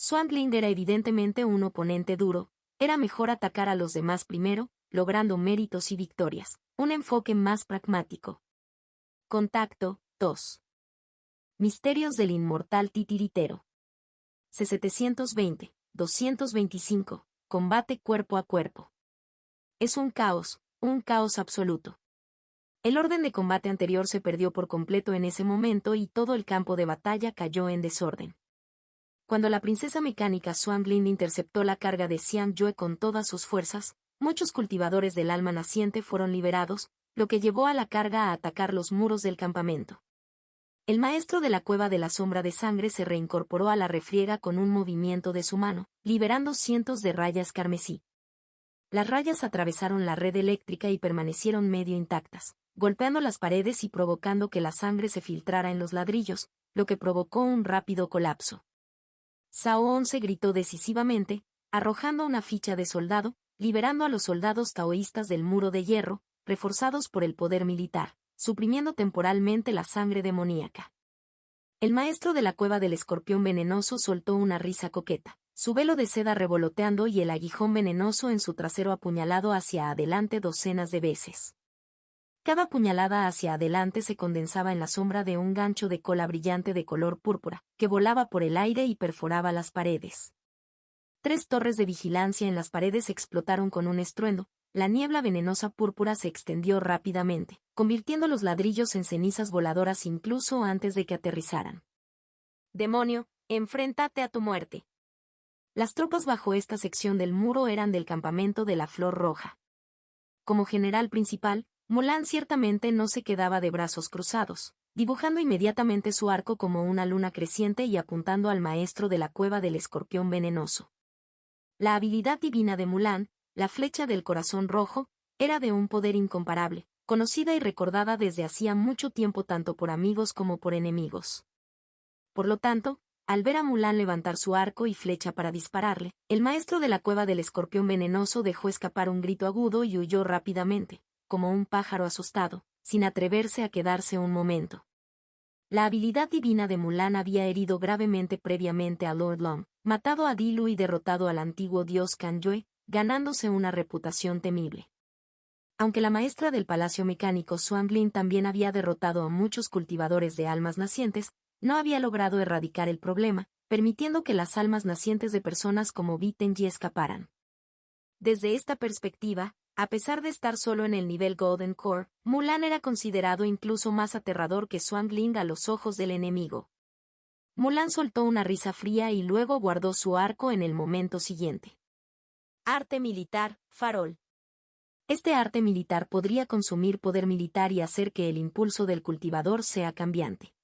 Xuan Bling era evidentemente un oponente duro, era mejor atacar a los demás primero, logrando méritos y victorias, un enfoque más pragmático. Contacto 2. Misterios del inmortal titiritero. C720, 225, combate cuerpo a cuerpo. Es un caos absoluto. El orden de combate anterior se perdió por completo en ese momento y todo el campo de batalla cayó en desorden. Cuando la princesa mecánica Xuan Bling interceptó la carga de Xian Yue con todas sus fuerzas, muchos cultivadores del alma naciente fueron liberados, lo que llevó a la carga a atacar los muros del campamento. El maestro de la cueva de la sombra de sangre se reincorporó a la refriega con un movimiento de su mano, liberando cientos de rayas carmesí. Las rayas atravesaron la red eléctrica y permanecieron medio intactas, golpeando las paredes y provocando que la sangre se filtrara en los ladrillos, lo que provocó un rápido colapso. Cao 11 gritó decisivamente, arrojando una ficha de soldado, liberando a los soldados taoístas del muro de hierro, reforzados por el poder militar, suprimiendo temporalmente la sangre demoníaca. El maestro de la cueva del escorpión venenoso soltó una risa coqueta, su velo de seda revoloteando y el aguijón venenoso en su trasero apuñalado hacia adelante docenas de veces. Cada puñalada hacia adelante se condensaba en la sombra de un gancho de cola brillante de color púrpura, que volaba por el aire y perforaba las paredes. 3 torres de vigilancia en las paredes explotaron con un estruendo, la niebla venenosa púrpura se extendió rápidamente, convirtiendo los ladrillos en cenizas voladoras incluso antes de que aterrizaran. Demonio, enfréntate a tu muerte. Las tropas bajo esta sección del muro eran del campamento de la Flor Roja. Como general principal, Mulan ciertamente no se quedaba de brazos cruzados, dibujando inmediatamente su arco como una luna creciente y apuntando al maestro de la cueva del escorpión venenoso. La habilidad divina de Mulan, la flecha del corazón rojo, era de un poder incomparable, conocida y recordada desde hacía mucho tiempo tanto por amigos como por enemigos. Por lo tanto, al ver a Mulan levantar su arco y flecha para dispararle, el maestro de la cueva del escorpión venenoso dejó escapar un grito agudo y huyó rápidamente, como un pájaro asustado, sin atreverse a quedarse un momento. La habilidad divina de Mulan había herido gravemente previamente a Lord Long, matado a Di Lu y derrotado al antiguo dios Kan Yue, ganándose una reputación temible. Aunque la maestra del Palacio Mecánico Xuan Lin también había derrotado a muchos cultivadores de almas nacientes, no había logrado erradicar el problema, permitiendo que las almas nacientes de personas como Bi Tenji escaparan. Desde esta perspectiva, a pesar de estar solo en el nivel Golden Core, Mulan era considerado incluso más aterrador que Xuan Lin a los ojos del enemigo. Mulan soltó una risa fría y luego guardó su arco en el momento siguiente. Arte militar, farol. Este arte militar podría consumir poder militar y hacer que el impulso del cultivador sea cambiante.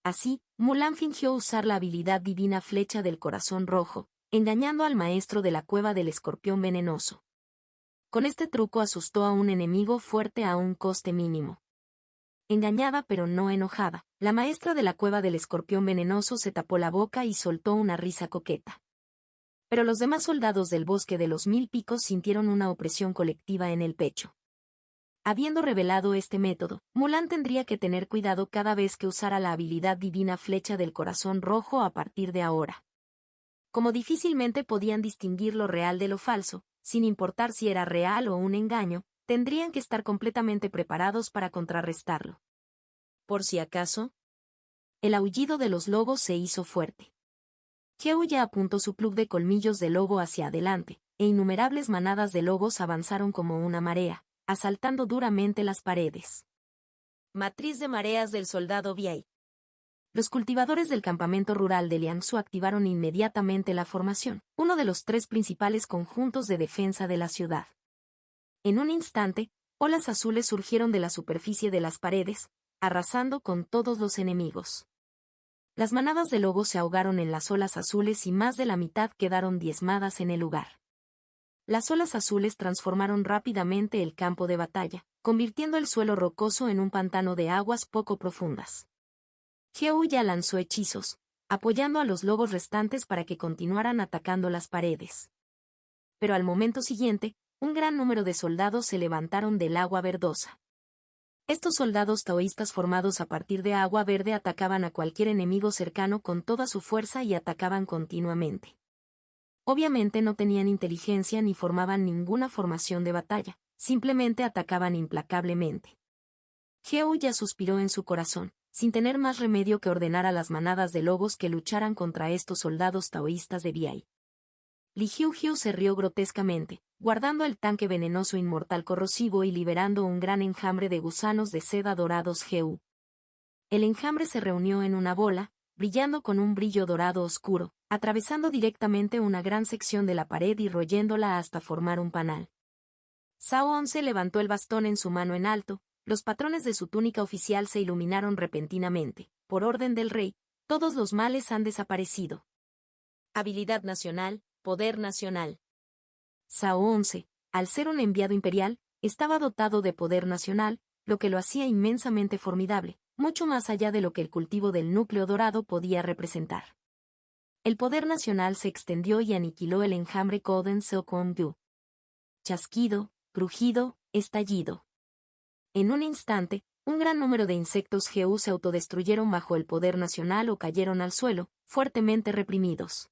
Así, Mulan fingió usar la habilidad divina flecha del corazón rojo, engañando al maestro de la cueva del escorpión venenoso. Con este truco asustó a un enemigo fuerte a un coste mínimo. Engañada pero no enojada, la maestra de la cueva del escorpión venenoso se tapó la boca y soltó una risa coqueta. Pero los demás soldados del bosque de los 1000 picos sintieron una opresión colectiva en el pecho. Habiendo revelado este método, Mulan tendría que tener cuidado cada vez que usara la habilidad divina flecha del corazón rojo a partir de ahora. Como difícilmente podían distinguir lo real de lo falso, sin importar si era real o un engaño, tendrían que estar completamente preparados para contrarrestarlo. Por si acaso, el aullido de los lobos se hizo fuerte. Xiao ya apuntó su plug de colmillos de lobo hacia adelante, e innumerables manadas de lobos avanzaron como una marea, asaltando duramente las paredes. Matriz de mareas del soldado Biai. Los cultivadores del campamento rural de Liangsu activaron inmediatamente la formación, uno de los 3 principales conjuntos de defensa de la ciudad. En un instante, olas azules surgieron de la superficie de las paredes, arrasando con todos los enemigos. Las manadas de lobos se ahogaron en las olas azules y más de la mitad quedaron diezmadas en el lugar. Las olas azules transformaron rápidamente el campo de batalla, convirtiendo el suelo rocoso en un pantano de aguas poco profundas. Xiao ya lanzó hechizos, apoyando a los lobos restantes para que continuaran atacando las paredes. Pero al momento siguiente, un gran número de soldados se levantaron del agua verdosa. Estos soldados taoístas formados a partir de agua verde atacaban a cualquier enemigo cercano con toda su fuerza y atacaban continuamente. Obviamente no tenían inteligencia ni formaban ninguna formación de batalla, simplemente atacaban implacablemente. Xiao ya suspiró en su corazón, sin tener más remedio que ordenar a las manadas de lobos que lucharan contra estos soldados taoístas de Biai. Li Jiu se rió grotescamente, guardando el tanque venenoso inmortal corrosivo y liberando un gran enjambre de gusanos de seda dorados Gu. El enjambre se reunió en una bola, brillando con un brillo dorado oscuro, atravesando directamente una gran sección de la pared y royéndola hasta formar un panal. Cao 11 levantó el bastón en su mano en alto, los patrones de su túnica oficial se iluminaron repentinamente. Por orden del rey, todos los males han desaparecido. Habilidad nacional, poder nacional. Cao 11, al ser un enviado imperial, estaba dotado de poder nacional, lo que lo hacía inmensamente formidable, mucho más allá de lo que el cultivo del núcleo dorado podía representar. El poder nacional se extendió y aniquiló el enjambre Golden Seokong-yu. Chasquido, crujido, estallido. En un instante, un gran número de insectos Gu se autodestruyeron bajo el poder nacional o cayeron al suelo, fuertemente reprimidos.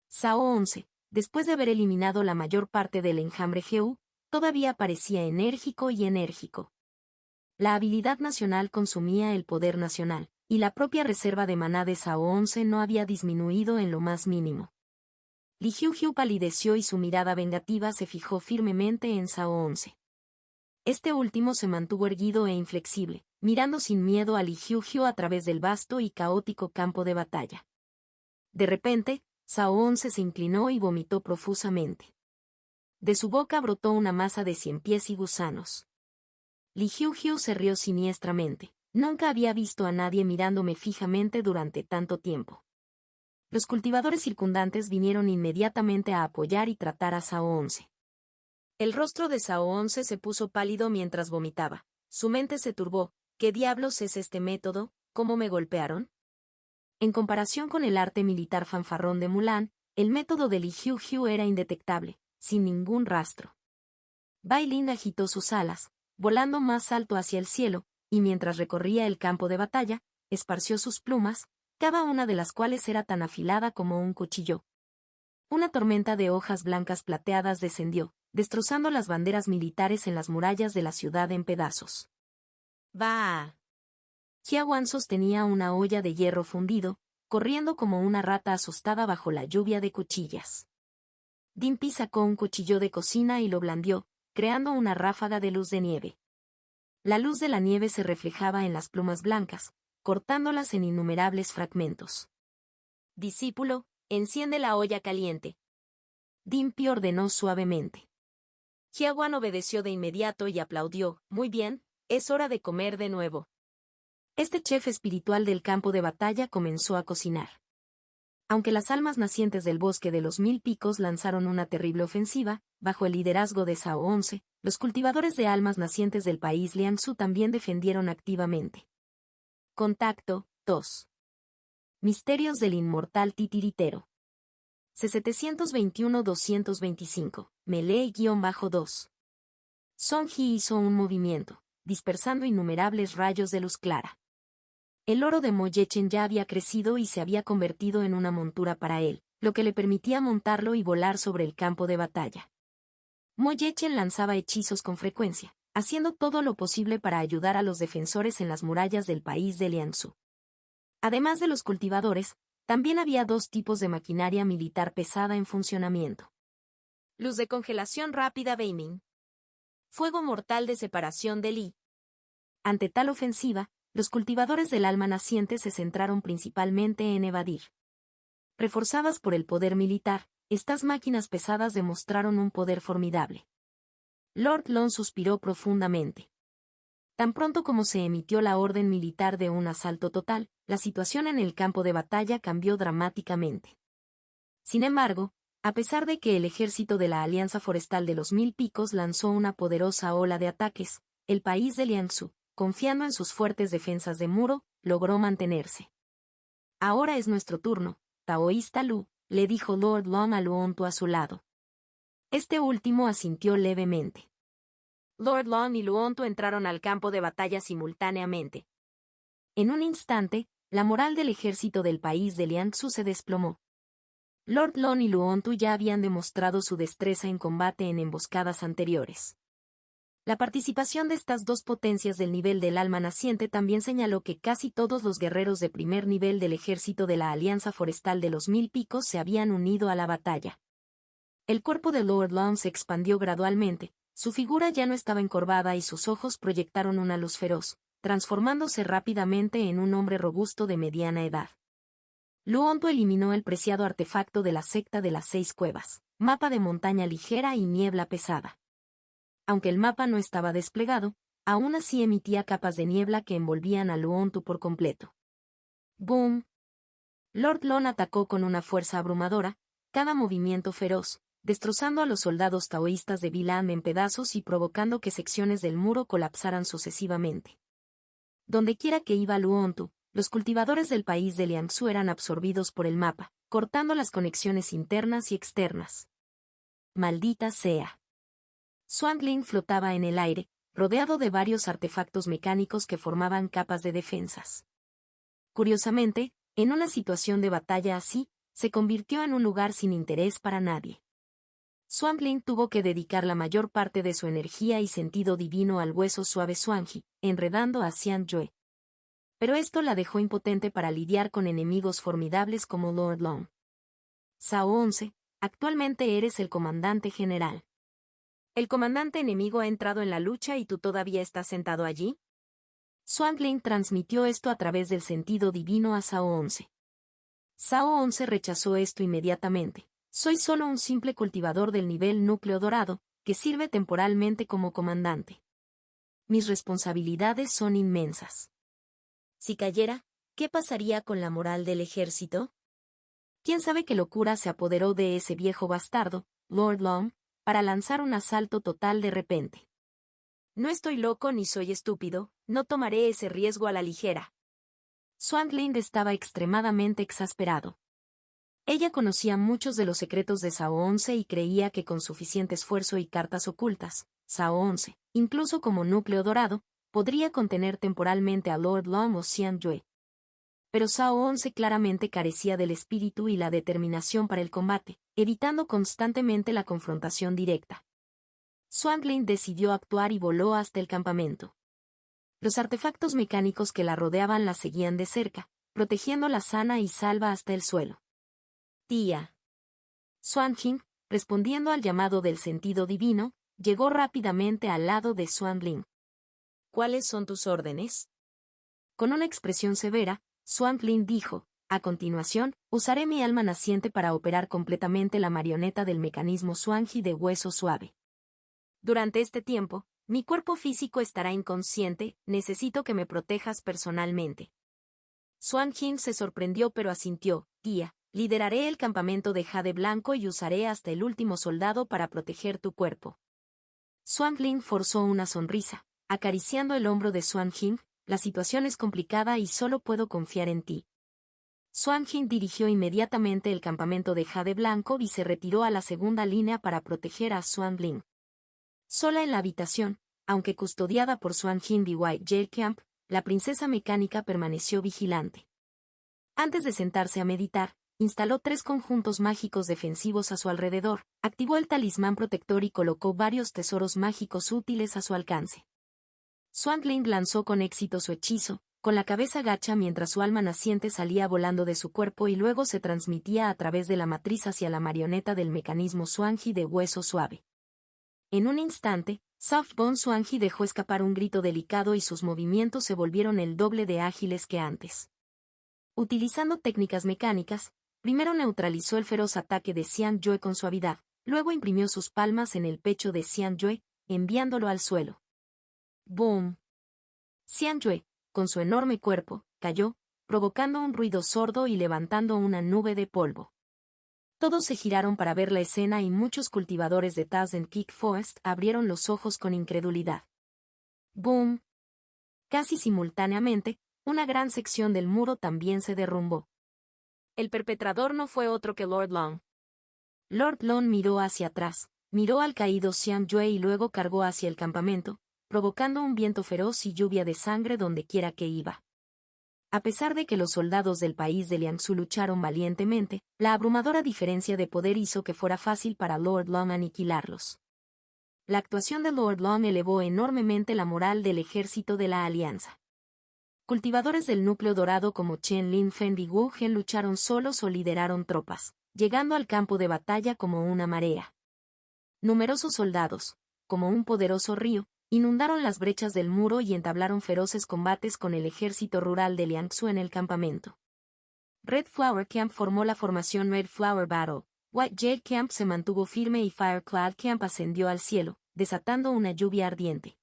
Cao 11, después de haber eliminado la mayor parte del enjambre Gu, todavía parecía enérgico y enérgico. La habilidad nacional consumía el poder nacional, y la propia reserva de maná de Cao 11 no había disminuido en lo más mínimo. Li Jiu palideció y su mirada vengativa se fijó firmemente en Cao 11. Este último se mantuvo erguido e inflexible, mirando sin miedo a Li Jiu a través del vasto y caótico campo de batalla. De repente, Sao 11 se inclinó y vomitó profusamente. De su boca brotó una masa de 100 pies y gusanos. Li Jiu se rió siniestramente. Nunca había visto a nadie mirándome fijamente durante tanto tiempo. Los cultivadores circundantes vinieron inmediatamente a apoyar y tratar a Sao 11. El rostro de Sao 11 se puso pálido mientras vomitaba. Su mente se turbó. ¿Qué diablos es este método? ¿Cómo me golpearon? En comparación con el arte militar fanfarrón de Mulan, el método de Li Jiu era indetectable, sin ningún rastro. Bai Lin agitó sus alas, volando más alto hacia el cielo, y mientras recorría el campo de batalla, esparció sus plumas, cada una de las cuales era tan afilada como un cuchillo. Una tormenta de hojas blancas plateadas descendió, destrozando las banderas militares en las murallas de la ciudad en pedazos. ¡Bah! Jia Wan sostenía una olla de hierro fundido, corriendo como una rata asustada bajo la lluvia de cuchillas. Dimpy sacó un cuchillo de cocina y lo blandió, creando una ráfaga de luz de nieve. La luz de la nieve se reflejaba en las plumas blancas, cortándolas en innumerables fragmentos. Discípulo, enciende la olla caliente. Dimpy ordenó suavemente. Jia Wan obedeció de inmediato y aplaudió. Muy bien, es hora de comer de nuevo. Este chef espiritual del campo de batalla comenzó a cocinar. Aunque las almas nacientes del bosque de los 1000 picos lanzaron una terrible ofensiva, bajo el liderazgo de Sao 11, los cultivadores de almas nacientes del país Liangsu también defendieron activamente. Contacto 2. Misterios del inmortal titiritero. C721-225, Melee-2. Song Ji hizo un movimiento, dispersando innumerables rayos de luz clara. El oro de Mo Yechen ya había crecido y se había convertido en una montura para él, lo que le permitía montarlo y volar sobre el campo de batalla. Mo Yechen lanzaba hechizos con frecuencia, haciendo todo lo posible para ayudar a los defensores en las murallas del país de Liangsu. Además de los cultivadores, también había dos tipos de maquinaria militar pesada en funcionamiento. Luz de congelación rápida Beiming. Fuego mortal de separación de Li. Ante tal ofensiva, los cultivadores del alma naciente se centraron principalmente en evadir. Reforzadas por el poder militar, estas máquinas pesadas demostraron un poder formidable. Lord Long suspiró profundamente. Tan pronto como se emitió la orden militar de un asalto total, la situación en el campo de batalla cambió dramáticamente. Sin embargo, a pesar de que el ejército de la Alianza Forestal de los 1000 picos lanzó una poderosa ola de ataques, el país de Liangsu, confiando en sus fuertes defensas de muro, logró mantenerse. Ahora es nuestro turno, taoísta Lu, le dijo Lord Long a Luontu a su lado. Este último asintió levemente. Lord Long y Luontu entraron al campo de batalla simultáneamente. En un instante, la moral del ejército del país de Liangsu se desplomó. Lord Long y Luontu ya habían demostrado su destreza en combate en emboscadas anteriores. La participación de estas dos potencias del nivel del alma naciente también señaló que casi todos los guerreros de primer nivel del ejército de la Alianza Forestal de los 1000 picos se habían unido a la batalla. El cuerpo de Lord Long se expandió gradualmente, su figura ya no estaba encorvada y sus ojos proyectaron una luz feroz, transformándose rápidamente en un hombre robusto de mediana edad. Luontu eliminó el preciado artefacto de la secta de las 6 cuevas, mapa de montaña ligera y niebla pesada. Aunque el mapa no estaba desplegado, aún así emitía capas de niebla que envolvían a Luontu por completo. ¡Boom! Lord Long atacó con una fuerza abrumadora, cada movimiento feroz, destrozando a los soldados taoístas de Bilam en pedazos y provocando que secciones del muro colapsaran sucesivamente. Dondequiera que iba Luontu, los cultivadores del país de Liangsu eran absorbidos por el mapa, cortando las conexiones internas y externas. ¡Maldita sea! Swangling flotaba en el aire, rodeado de varios artefactos mecánicos que formaban capas de defensas. Curiosamente, en una situación de batalla así, se convirtió en un lugar sin interés para nadie. Swangling tuvo que dedicar la mayor parte de su energía y sentido divino al hueso suave Swangi, enredando a Xian Yue. Pero esto la dejó impotente para lidiar con enemigos formidables como Lord Long. Sao 11, actualmente eres el comandante general. ¿El comandante enemigo ha entrado en la lucha y tú todavía estás sentado allí? Swangling transmitió esto a través del sentido divino a Sao 11. Zhao 11 rechazó esto inmediatamente. Soy solo un simple cultivador del nivel núcleo dorado, que sirve temporalmente como comandante. Mis responsabilidades son inmensas. Si cayera, ¿qué pasaría con la moral del ejército? ¿Quién sabe qué locura se apoderó de ese viejo bastardo, Lord Long, para lanzar un asalto total de repente? No estoy loco ni soy estúpido, no tomaré ese riesgo a la ligera. Swanglind estaba extremadamente exasperado. Ella conocía muchos de los secretos de Zhao 11 y creía que con suficiente esfuerzo y cartas ocultas, Zhao 11, incluso como núcleo dorado, podría contener temporalmente a Lord Long o Xian Yue. Pero Zhao 11 claramente carecía del espíritu y la determinación para el combate, evitando constantemente la confrontación directa. Swanglind decidió actuar y voló hasta el campamento. Los artefactos mecánicos que la rodeaban la seguían de cerca, protegiéndola sana y salva hasta el suelo. Tía. Swanling, respondiendo al llamado del sentido divino, llegó rápidamente al lado de Swanling. ¿Cuáles son tus órdenes? Con una expresión severa, Swanling dijo, a continuación, usaré mi alma naciente para operar completamente la marioneta del mecanismo Swanji de hueso suave. Durante este tiempo, mi cuerpo físico estará inconsciente, necesito que me protejas personalmente. Swanling se sorprendió pero asintió, tía. Lideraré el campamento de Jade Blanco y usaré hasta el último soldado para proteger tu cuerpo. Swanling forzó una sonrisa, acariciando el hombro de Swanling, la situación es complicada y solo puedo confiar en ti. Swanling dirigió inmediatamente el campamento de Jade Blanco y se retiró a la segunda línea para proteger a Swanling. Sola en la habitación, aunque custodiada por Swanling y White Jail Camp, la princesa mecánica permaneció vigilante. Antes de sentarse a meditar, instaló 3 conjuntos mágicos defensivos a su alrededor, activó el talismán protector y colocó varios tesoros mágicos útiles a su alcance. Swanling lanzó con éxito su hechizo, con la cabeza gacha mientras su alma naciente salía volando de su cuerpo y luego se transmitía a través de la matriz hacia la marioneta del mecanismo Swanji de hueso suave. En un instante, Softbone Swanji dejó escapar un grito delicado y sus movimientos se volvieron el doble de ágiles que antes. Utilizando técnicas mecánicas, primero neutralizó el feroz ataque de Xian Yue con suavidad, luego imprimió sus palmas en el pecho de Xian Yue, enviándolo al suelo. ¡Boom! Xian Yue, con su enorme cuerpo, cayó, provocando un ruido sordo y levantando una nube de polvo. Todos se giraron para ver la escena y muchos cultivadores de Thousand Peak Forest abrieron los ojos con incredulidad. ¡Boom! Casi simultáneamente, una gran sección del muro también se derrumbó. El perpetrador no fue otro que Lord Long. Lord Long miró hacia atrás, miró al caído Xian Yue y luego cargó hacia el campamento, provocando un viento feroz y lluvia de sangre dondequiera que iba. A pesar de que los soldados del país de Liangsu lucharon valientemente, la abrumadora diferencia de poder hizo que fuera fácil para Lord Long aniquilarlos. La actuación de Lord Long elevó enormemente la moral del ejército de la Alianza. Cultivadores del núcleo dorado como Chen Lin Feng y Wu Gen lucharon solos o lideraron tropas, llegando al campo de batalla como una marea. Numerosos soldados, como un poderoso río, inundaron las brechas del muro y entablaron feroces combates con el ejército rural de Liangsu en el campamento. Red Flower Camp formó la formación Red Flower Battle, White Jade Camp se mantuvo firme y Fireclad Camp ascendió al cielo, desatando una lluvia ardiente.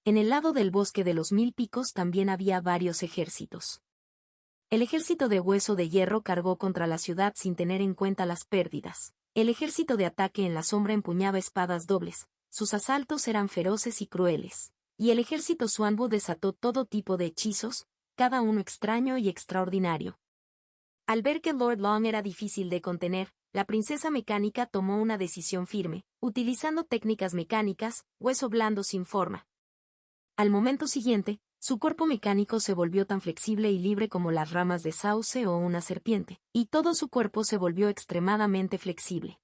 En el lado del bosque de los 1000 picos también había varios ejércitos. El ejército de Hueso de Hierro cargó contra la ciudad sin tener en cuenta las pérdidas. El ejército de Ataque en la Sombra empuñaba espadas dobles, sus asaltos eran feroces y crueles. Y el ejército Xuanwu desató todo tipo de hechizos, cada uno extraño y extraordinario. Al ver que Lord Long era difícil de contener, la princesa mecánica tomó una decisión firme, utilizando técnicas mecánicas, hueso blando sin forma. Al momento siguiente, su cuerpo mecánico se volvió tan flexible y libre como las ramas de sauce o una serpiente, y todo su cuerpo se volvió extremadamente flexible.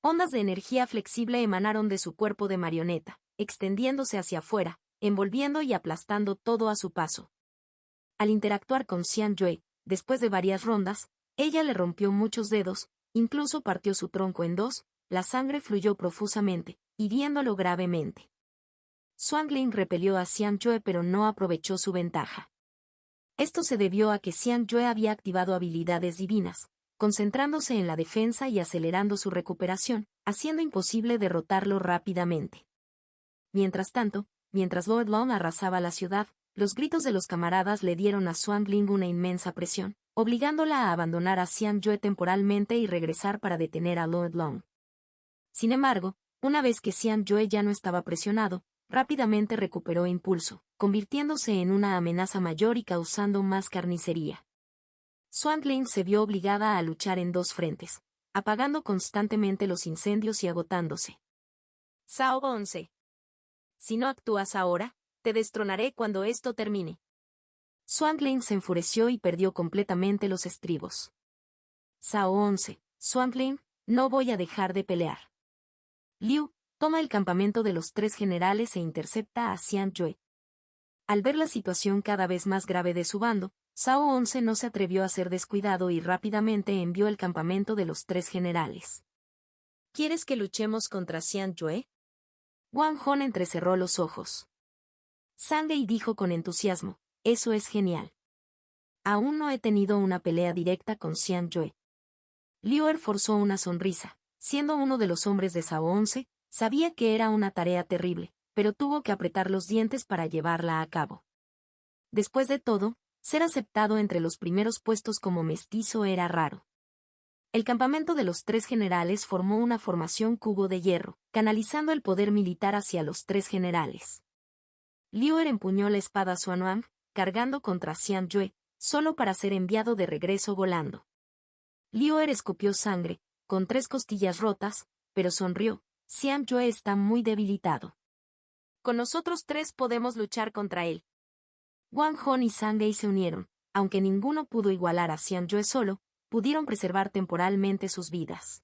Ondas de energía flexible emanaron de su cuerpo de marioneta, extendiéndose hacia afuera, envolviendo y aplastando todo a su paso. Al interactuar con Xian Yue, después de varias rondas, ella le rompió muchos dedos, incluso partió su tronco en 2, la sangre fluyó profusamente, hiriéndolo gravemente. Swanling repelió a Xian Yue pero no aprovechó su ventaja. Esto se debió a que Xiang Yue había activado habilidades divinas, concentrándose en la defensa y acelerando su recuperación, haciendo imposible derrotarlo rápidamente. Mientras tanto, mientras Lord Long arrasaba la ciudad, los gritos de los camaradas le dieron a Xuan Ling una inmensa presión, obligándola a abandonar a Xiang Yue temporalmente y regresar para detener a Lord Long. Sin embargo, una vez que Xiang Yue ya no estaba presionado, rápidamente recuperó impulso, convirtiéndose en una amenaza mayor y causando más carnicería. Xuan Ling se vio obligada a luchar en dos frentes, apagando constantemente los incendios y agotándose. Sao 11. Si no actúas ahora, te destronaré cuando esto termine. Xuan Ling se enfureció y perdió completamente los estribos. Sao 11. Xuan Ling, no voy a dejar de pelear. Liu, toma el campamento de los tres generales e intercepta a Xiang Yue. Al ver la situación cada vez más grave de su bando, Sao 11 no se atrevió a ser descuidado y rápidamente envió el campamento de los tres generales. ¿Quieres que luchemos contra Xiang Yue? Wang Hong entrecerró los ojos. Zhang Yi dijo con entusiasmo, eso es genial. Aún no he tenido una pelea directa con Xiang Yue. Liu forzó una sonrisa. Siendo uno de los hombres de Sao 11, sabía que era una tarea terrible, pero tuvo que apretar los dientes para llevarla a cabo. Después de todo, ser aceptado entre los primeros puestos como mestizo era raro. El campamento de los tres generales formó una formación cubo de hierro, canalizando el poder militar hacia los tres generales. Liu empuñó la espada Xuanwang, cargando contra Xiang Yue, solo para ser enviado de regreso volando. Liu escupió sangre, con 3 costillas rotas, pero sonrió. Xiang Yue está muy debilitado. Con nosotros 3 podemos luchar contra él. Wang Hong y Zhang Yi se unieron, aunque ninguno pudo igualar a Xiang Yue solo, pudieron preservar temporalmente sus vidas.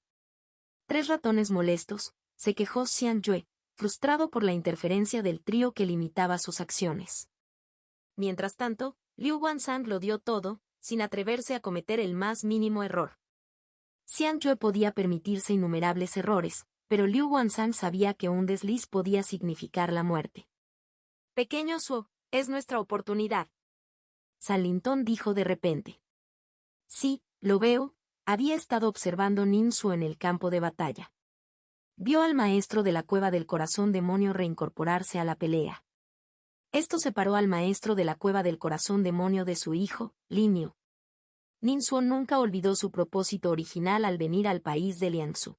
3 ratones molestos, se quejó Xiang Yue, frustrado por la interferencia del trío que limitaba sus acciones. Mientras tanto, Liu Wanzang lo dio todo, sin atreverse a cometer el más mínimo error. Xiang Yue podía permitirse innumerables errores, pero Liu Wanzang sabía que un desliz podía significar la muerte. Pequeño Suo, es nuestra oportunidad. San Lintong dijo de repente. Sí, lo veo, había estado observando Nin Suo en el campo de batalla. Vio al maestro de la cueva del corazón demonio reincorporarse a la pelea. Esto separó al maestro de la cueva del corazón demonio de su hijo, Lin Yu. Nin Suo nunca olvidó su propósito original al venir al país de Liangsu.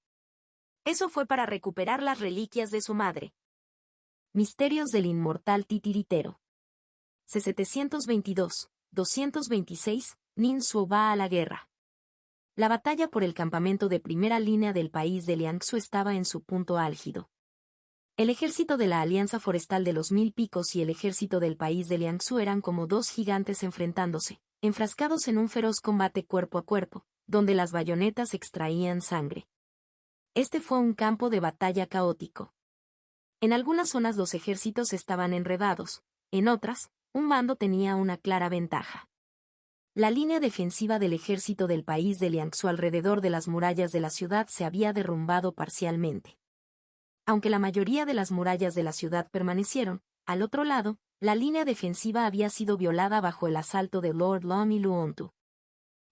Eso fue para recuperar las reliquias de su madre. Misterios del inmortal titiritero. C722, 226, Nin Suo va a la guerra. La batalla por el campamento de primera línea del país de Liangsu estaba en su punto álgido. El ejército de la Alianza Forestal de los Mil Picos y el ejército del país de Liangsu eran como dos gigantes enfrentándose, enfrascados en un feroz combate cuerpo a cuerpo, donde las bayonetas extraían sangre. Este fue un campo de batalla caótico. En algunas zonas los ejércitos estaban enredados, en otras, un bando tenía una clara ventaja. La línea defensiva del ejército del país de Liangsu alrededor de las murallas de la ciudad se había derrumbado parcialmente. Aunque la mayoría de las murallas de la ciudad permanecieron, al otro lado, la línea defensiva había sido violada bajo el asalto de Lord Long y Luontu.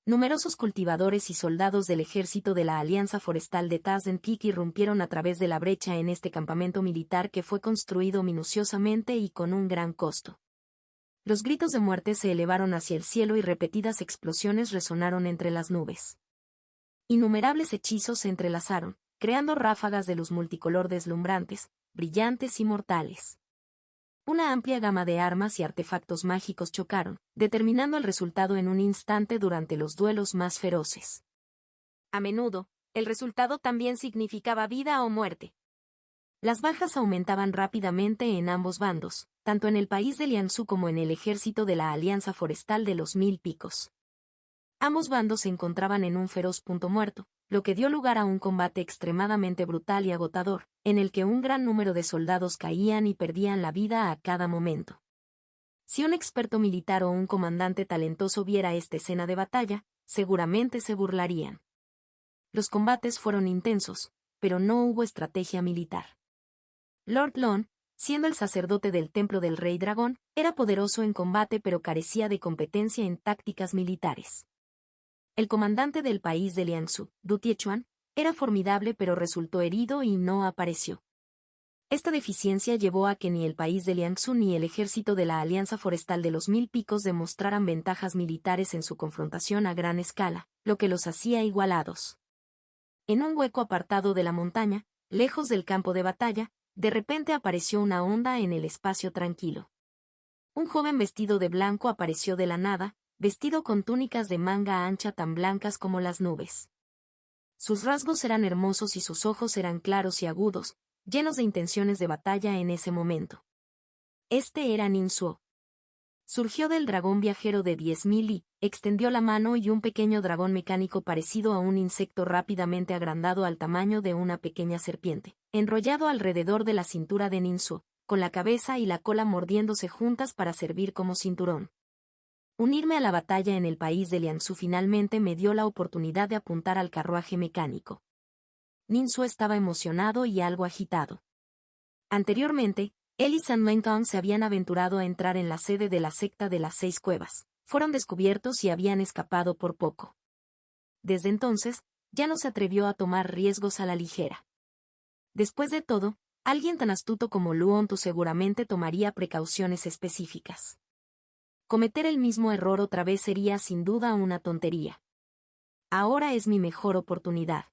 Numerosos cultivadores y soldados del ejército de la Alianza Forestal de Tazen Peak irrumpieron a través de la brecha en este campamento militar que fue construido minuciosamente y con un gran costo. Los gritos de muerte se elevaron hacia el cielo y repetidas explosiones resonaron entre las nubes. Innumerables hechizos se entrelazaron, creando ráfagas de luz multicolor deslumbrantes, brillantes y mortales. Una amplia gama de armas y artefactos mágicos chocaron, determinando el resultado en un instante durante los duelos más feroces. A menudo, el resultado también significaba vida o muerte. Las bajas aumentaban rápidamente en ambos bandos, tanto en el país de Liangsu como en el ejército de la Alianza Forestal de los Mil Picos. Ambos bandos se encontraban en un feroz punto muerto, lo que dio lugar a un combate extremadamente brutal y agotador, en el que un gran número de soldados caían y perdían la vida a cada momento. Si un experto militar o un comandante talentoso viera esta escena de batalla, seguramente se burlarían. Los combates fueron intensos, pero no hubo estrategia militar. Lord Long, siendo el sacerdote del templo del rey dragón, era poderoso en combate pero carecía de competencia en tácticas militares. El comandante del país de Liangsu, Du Tiechuan, era formidable pero resultó herido y no apareció. Esta deficiencia llevó a que ni el país de Liangsu ni el ejército de la Alianza Forestal de los Mil Picos demostraran ventajas militares en su confrontación a gran escala, lo que los hacía igualados. En un hueco apartado de la montaña, lejos del campo de batalla, de repente apareció una onda en el espacio tranquilo. Un joven vestido de blanco apareció de la nada, vestido con túnicas de manga ancha tan blancas como las nubes. Sus rasgos eran hermosos y sus ojos eran claros y agudos, llenos de intenciones de batalla en ese momento. Este era Ninsuo. Surgió del dragón viajero de 10.000 y extendió la mano y un pequeño dragón mecánico parecido a un insecto rápidamente agrandado al tamaño de una pequeña serpiente, enrollado alrededor de la cintura de Ninsuo, con la cabeza y la cola mordiéndose juntas para servir como cinturón. Unirme a la batalla en el país de Liangsu finalmente me dio la oportunidad de apuntar al carruaje mecánico. Ninsuo estaba emocionado y algo agitado. Anteriormente, él y San Wenkang se habían aventurado a entrar en la sede de la secta de las 6 cuevas, fueron descubiertos y habían escapado por poco. Desde entonces, ya no se atrevió a tomar riesgos a la ligera. Después de todo, alguien tan astuto como Luon Tu seguramente tomaría precauciones específicas. Cometer el mismo error otra vez sería sin duda una tontería. Ahora es mi mejor oportunidad.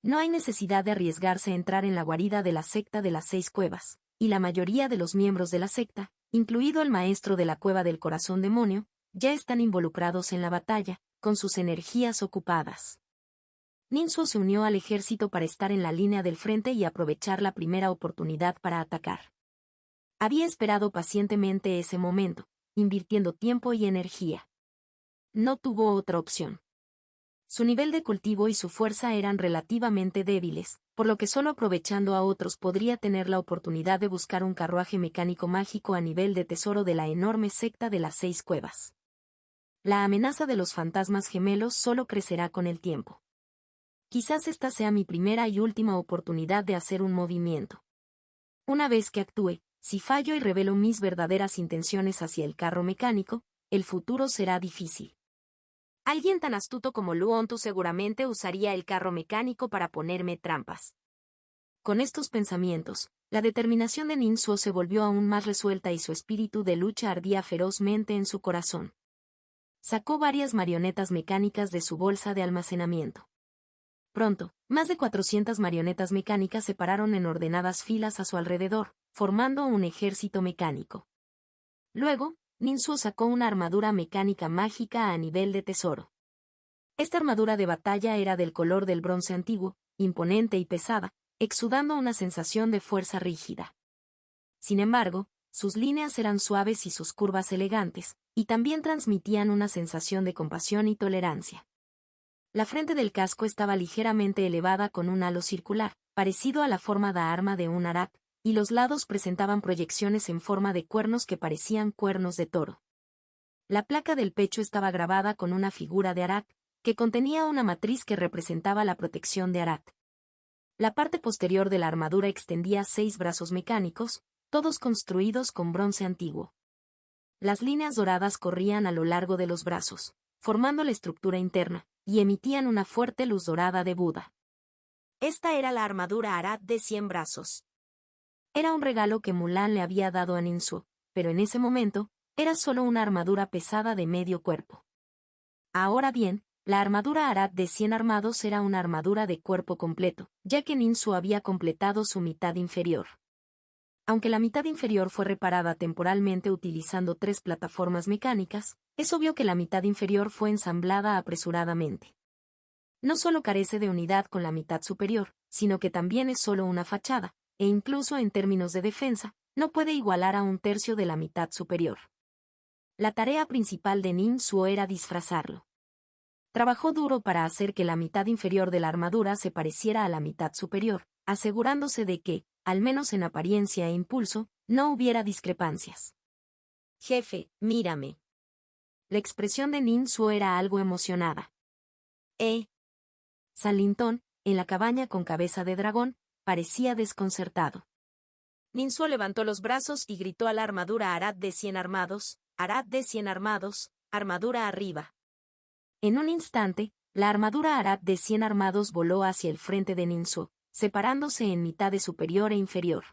No hay necesidad de arriesgarse a entrar en la guarida de la secta de las 6 cuevas, y la mayoría de los miembros de la secta, incluido el maestro de la cueva del corazón demonio, ya están involucrados en la batalla, con sus energías ocupadas. Ninsuo se unió al ejército para estar en la línea del frente y aprovechar la primera oportunidad para atacar. Había esperado pacientemente ese momento, invirtiendo tiempo y energía. No tuvo otra opción. Su nivel de cultivo y su fuerza eran relativamente débiles, por lo que solo aprovechando a otros podría tener la oportunidad de buscar un carruaje mecánico mágico a nivel de tesoro de la enorme secta de las 6 cuevas. La amenaza de los fantasmas gemelos solo crecerá con el tiempo. Quizás esta sea mi primera y última oportunidad de hacer un movimiento. Una vez que actúe, si fallo y revelo mis verdaderas intenciones hacia el carro mecánico, el futuro será difícil. Alguien tan astuto como Luon Tu seguramente usaría el carro mecánico para ponerme trampas. Con estos pensamientos, la determinación de Ninsuo se volvió aún más resuelta y su espíritu de lucha ardía ferozmente en su corazón. Sacó varias marionetas mecánicas de su bolsa de almacenamiento. Pronto, más de 400 marionetas mecánicas se pararon en ordenadas filas a su alrededor, formando un ejército mecánico. Luego, Ninsuo sacó una armadura mecánica mágica a nivel de tesoro. Esta armadura de batalla era del color del bronce antiguo, imponente y pesada, exudando una sensación de fuerza rígida. Sin embargo, sus líneas eran suaves y sus curvas elegantes, y también transmitían una sensación de compasión y tolerancia. La frente del casco estaba ligeramente elevada con un halo circular, parecido a la forma de arma de un arad, y los lados presentaban proyecciones en forma de cuernos que parecían cuernos de toro. La placa del pecho estaba grabada con una figura de Arat, que contenía una matriz que representaba la protección de Arat. La parte posterior de la armadura extendía 6 brazos mecánicos, todos construidos con bronce antiguo. Las líneas doradas corrían a lo largo de los brazos, formando la estructura interna, y emitían una fuerte luz dorada de Buda. Esta era la armadura Arat de 100 brazos. Era un regalo que Mulan le había dado a Ninsuo, pero en ese momento, era solo una armadura pesada de medio cuerpo. Ahora bien, la armadura Arad de 100 armados era una armadura de cuerpo completo, ya que Ninsuo había completado su mitad inferior. Aunque la mitad inferior fue reparada temporalmente utilizando 3 plataformas mecánicas, es obvio que la mitad inferior fue ensamblada apresuradamente. No solo carece de unidad con la mitad superior, sino que también es solo una fachada, e incluso en términos de defensa, no puede igualar a un tercio de la mitad superior. La tarea principal de Ninsuo era disfrazarlo. Trabajó duro para hacer que la mitad inferior de la armadura se pareciera a la mitad superior, asegurándose de que, al menos en apariencia e impulso, no hubiera discrepancias. Jefe, mírame. La expresión de Ninsuo era algo emocionada. San Lintón, en la cabaña con cabeza de dragón, parecía desconcertado. Ninsuo levantó los brazos y gritó a la armadura Arad de 100 armados, Arad de 100 armados, armadura arriba. En un instante, la armadura Arad de 100 armados voló hacia el frente de Ninsuo, separándose en mitad de superior e inferior.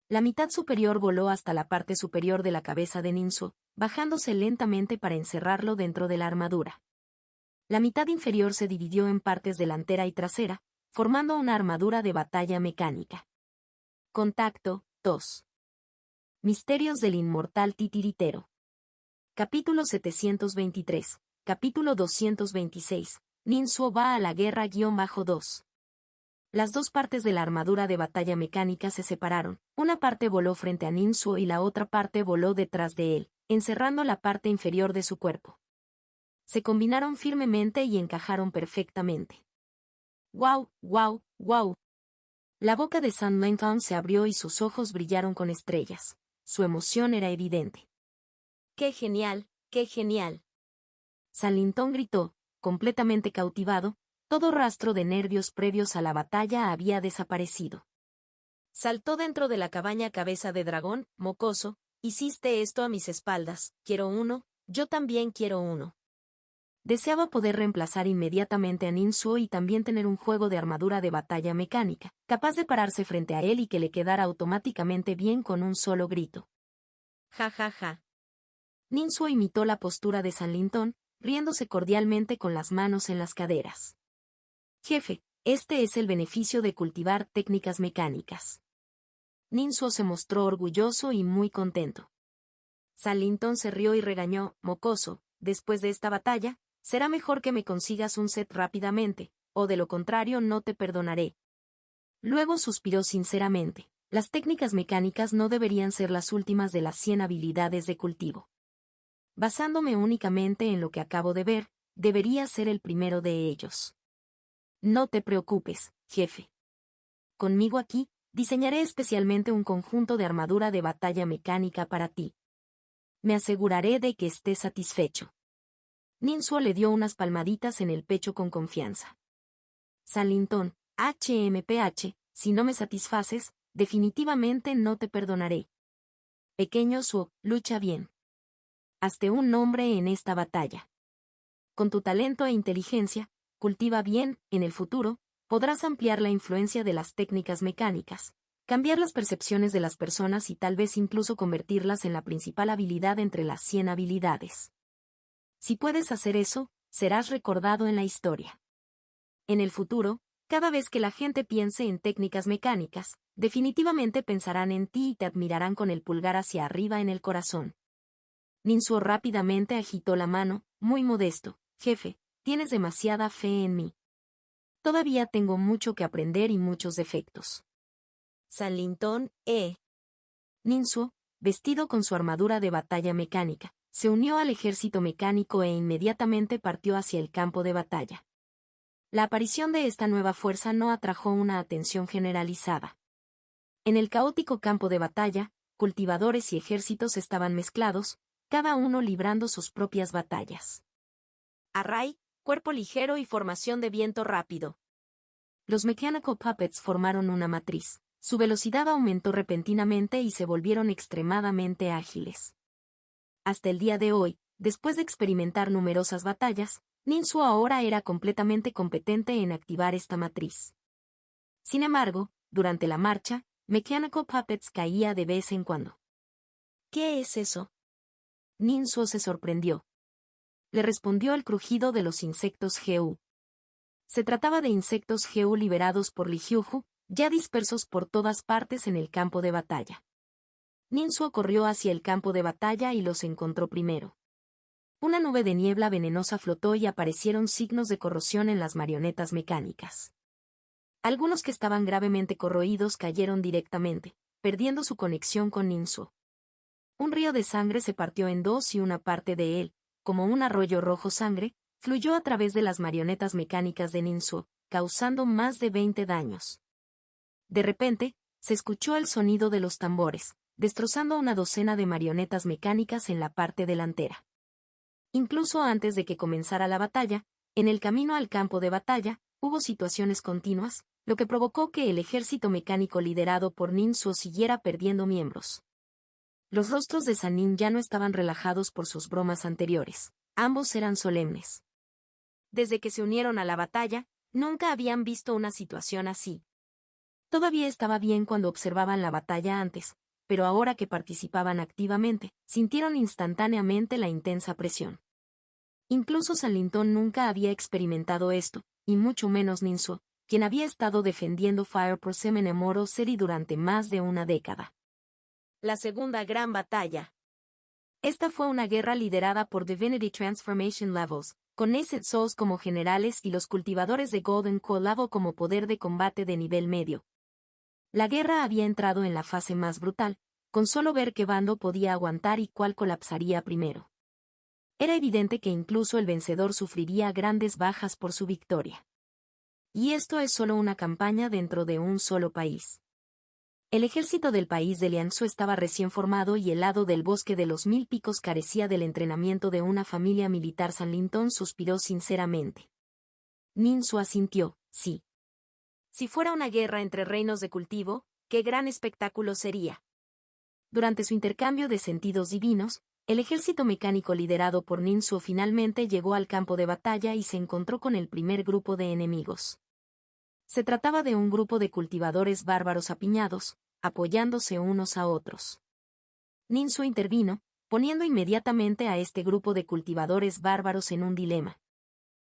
La mitad superior voló hasta la parte superior de la cabeza de Ninsuo, bajándose lentamente para encerrarlo dentro de la armadura. La mitad inferior se dividió en partes delantera y trasera, formando una armadura de batalla mecánica. Contacto 2. Misterios del inmortal titiritero. Capítulo 723. Capítulo 226. Ninsuo va a la guerra-2. Las dos partes de la armadura de batalla mecánica se separaron. Una parte voló frente a Ninsuo y la otra parte voló detrás de él, encerrando la parte inferior de su cuerpo. Se combinaron firmemente y encajaron perfectamente. ¡Guau, guau, guau! La boca de San Lincoln se abrió y sus ojos brillaron con estrellas. Su emoción era evidente. ¡Qué genial, qué genial! San Lincoln gritó, completamente cautivado. Todo rastro de nervios previos a la batalla había desaparecido. Saltó dentro de la cabaña cabeza de dragón, mocoso. Hiciste esto a mis espaldas, quiero uno, yo también quiero uno. Deseaba poder reemplazar inmediatamente a Ninsuo y también tener un juego de armadura de batalla mecánica, capaz de pararse frente a él y que le quedara automáticamente bien con un solo grito. Ja ja ja. Ninsuo imitó la postura de San Lincoln, riéndose cordialmente con las manos en las caderas. Jefe, este es el beneficio de cultivar técnicas mecánicas. Ninsuo se mostró orgulloso y muy contento. San Lincoln se rió y regañó, mocoso, después de esta batalla, será mejor que me consigas un set rápidamente, o de lo contrario no te perdonaré. Luego suspiró sinceramente. Las técnicas mecánicas no deberían ser las últimas de las 100 habilidades de cultivo. Basándome únicamente en lo que acabo de ver, debería ser el primero de ellos. No te preocupes, jefe. Conmigo aquí, diseñaré especialmente un conjunto de armadura de batalla mecánica para ti. Me aseguraré de que estés satisfecho. Ninsuo le dio unas palmaditas en el pecho con confianza. San Lincoln, HMPH, si no me satisfaces, definitivamente no te perdonaré. Pequeño Suo, lucha bien. Hazte un nombre en esta batalla. Con tu talento e inteligencia, cultiva bien, en el futuro, podrás ampliar la influencia de las técnicas mecánicas, cambiar las percepciones de las personas y tal vez incluso convertirlas en la principal habilidad entre las 100 habilidades. Si puedes hacer eso, serás recordado en la historia. En el futuro, cada vez que la gente piense en técnicas mecánicas, definitivamente pensarán en ti y te admirarán con el pulgar hacia arriba en el corazón. Ninsuo rápidamente agitó la mano, muy modesto. Jefe, tienes demasiada fe en mí. Todavía tengo mucho que aprender y muchos defectos. San Lincoln, Ninsuo, vestido con su armadura de batalla mecánica, se unió al ejército mecánico e inmediatamente partió hacia el campo de batalla. La aparición de esta nueva fuerza no atrajo una atención generalizada. En el caótico campo de batalla, cultivadores y ejércitos estaban mezclados, cada uno librando sus propias batallas. Array, cuerpo ligero y formación de viento rápido. Los Mechanical Puppets formaron una matriz. Su velocidad aumentó repentinamente y se volvieron extremadamente ágiles. Hasta el día de hoy, después de experimentar numerosas batallas, Ninsuo ahora era completamente competente en activar esta matriz. Sin embargo, durante la marcha, Mechanical Puppets caía de vez en cuando. ¿Qué es eso? Ninsuo se sorprendió. Le respondió el crujido de los insectos Geu. Se trataba de insectos Geu liberados por Li Hyuju, ya dispersos por todas partes en el campo de batalla. Ninsuo corrió hacia el campo de batalla y los encontró primero. Una nube de niebla venenosa flotó y aparecieron signos de corrosión en las marionetas mecánicas. Algunos que estaban gravemente corroídos cayeron directamente, perdiendo su conexión con Ninsuo. Un río de sangre se partió en dos y una parte de él, como un arroyo rojo sangre, fluyó a través de las marionetas mecánicas de Ninsuo, causando más de 20 daños. De repente, se escuchó el sonido de los tambores, destrozando una docena de marionetas mecánicas en la parte delantera. Incluso antes de que comenzara la batalla, en el camino al campo de batalla, hubo situaciones continuas, lo que provocó que el ejército mecánico liderado por Ninsuo siguiera perdiendo miembros. Los rostros de Sannin ya no estaban relajados por sus bromas anteriores, ambos eran solemnes. Desde que se unieron a la batalla, nunca habían visto una situación así. Todavía estaba bien cuando observaban la batalla antes, pero ahora que participaban activamente, sintieron instantáneamente la intensa presión. Incluso San Lintón nunca había experimentado esto, y mucho menos Ninsuo, quien había estado defendiendo Fire Prosem en Emoro City durante más de una década. La segunda gran batalla. Esta fue una guerra liderada por Divinity Transformation Levels, con Aced Souls como generales y los cultivadores de Golden Colavo como poder de combate de nivel medio. La guerra había entrado en la fase más brutal, con solo ver qué bando podía aguantar y cuál colapsaría primero. Era evidente que incluso el vencedor sufriría grandes bajas por su victoria. Y esto es solo una campaña dentro de un solo país. El ejército del país de Liangsu estaba recién formado y el lado del bosque de los 1000 picos carecía del entrenamiento de una familia militar. San Lintón suspiró sinceramente. Ninsuo asintió, sí. Si fuera una guerra entre reinos de cultivo, qué gran espectáculo sería. Durante su intercambio de sentidos divinos, el ejército mecánico liderado por Ninsuo finalmente llegó al campo de batalla y se encontró con el primer grupo de enemigos. Se trataba de un grupo de cultivadores bárbaros apiñados, apoyándose unos a otros. Ninsuo intervino, poniendo inmediatamente a este grupo de cultivadores bárbaros en un dilema.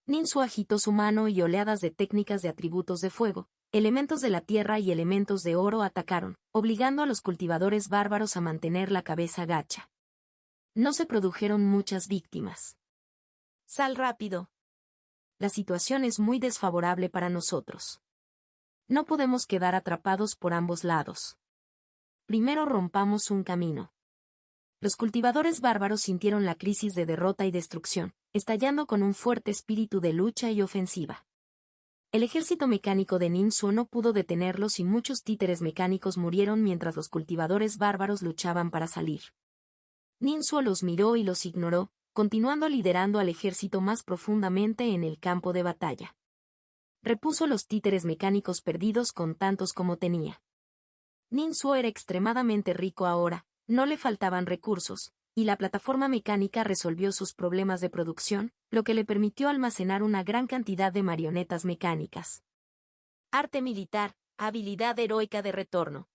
Ninsuo agitó su mano y oleadas de técnicas de atributos de fuego, elementos de la tierra y elementos de oro atacaron, obligando a los cultivadores bárbaros a mantener la cabeza gacha. No se produjeron muchas víctimas. Sal rápido. La situación es muy desfavorable para nosotros. No podemos quedar atrapados por ambos lados. Primero rompamos un camino. Los cultivadores bárbaros sintieron la crisis de derrota y destrucción, estallando con un fuerte espíritu de lucha y ofensiva. El ejército mecánico de Ninsuo no pudo detenerlos y muchos títeres mecánicos murieron mientras los cultivadores bárbaros luchaban para salir. Ninsuo los miró y los ignoró, continuando liderando al ejército más profundamente en el campo de batalla. Repuso los títeres mecánicos perdidos con tantos como tenía. Ninsuo era extremadamente rico ahora, no le faltaban recursos, y la plataforma mecánica resolvió sus problemas de producción, lo que le permitió almacenar una gran cantidad de marionetas mecánicas. Arte militar, habilidad heroica de retorno.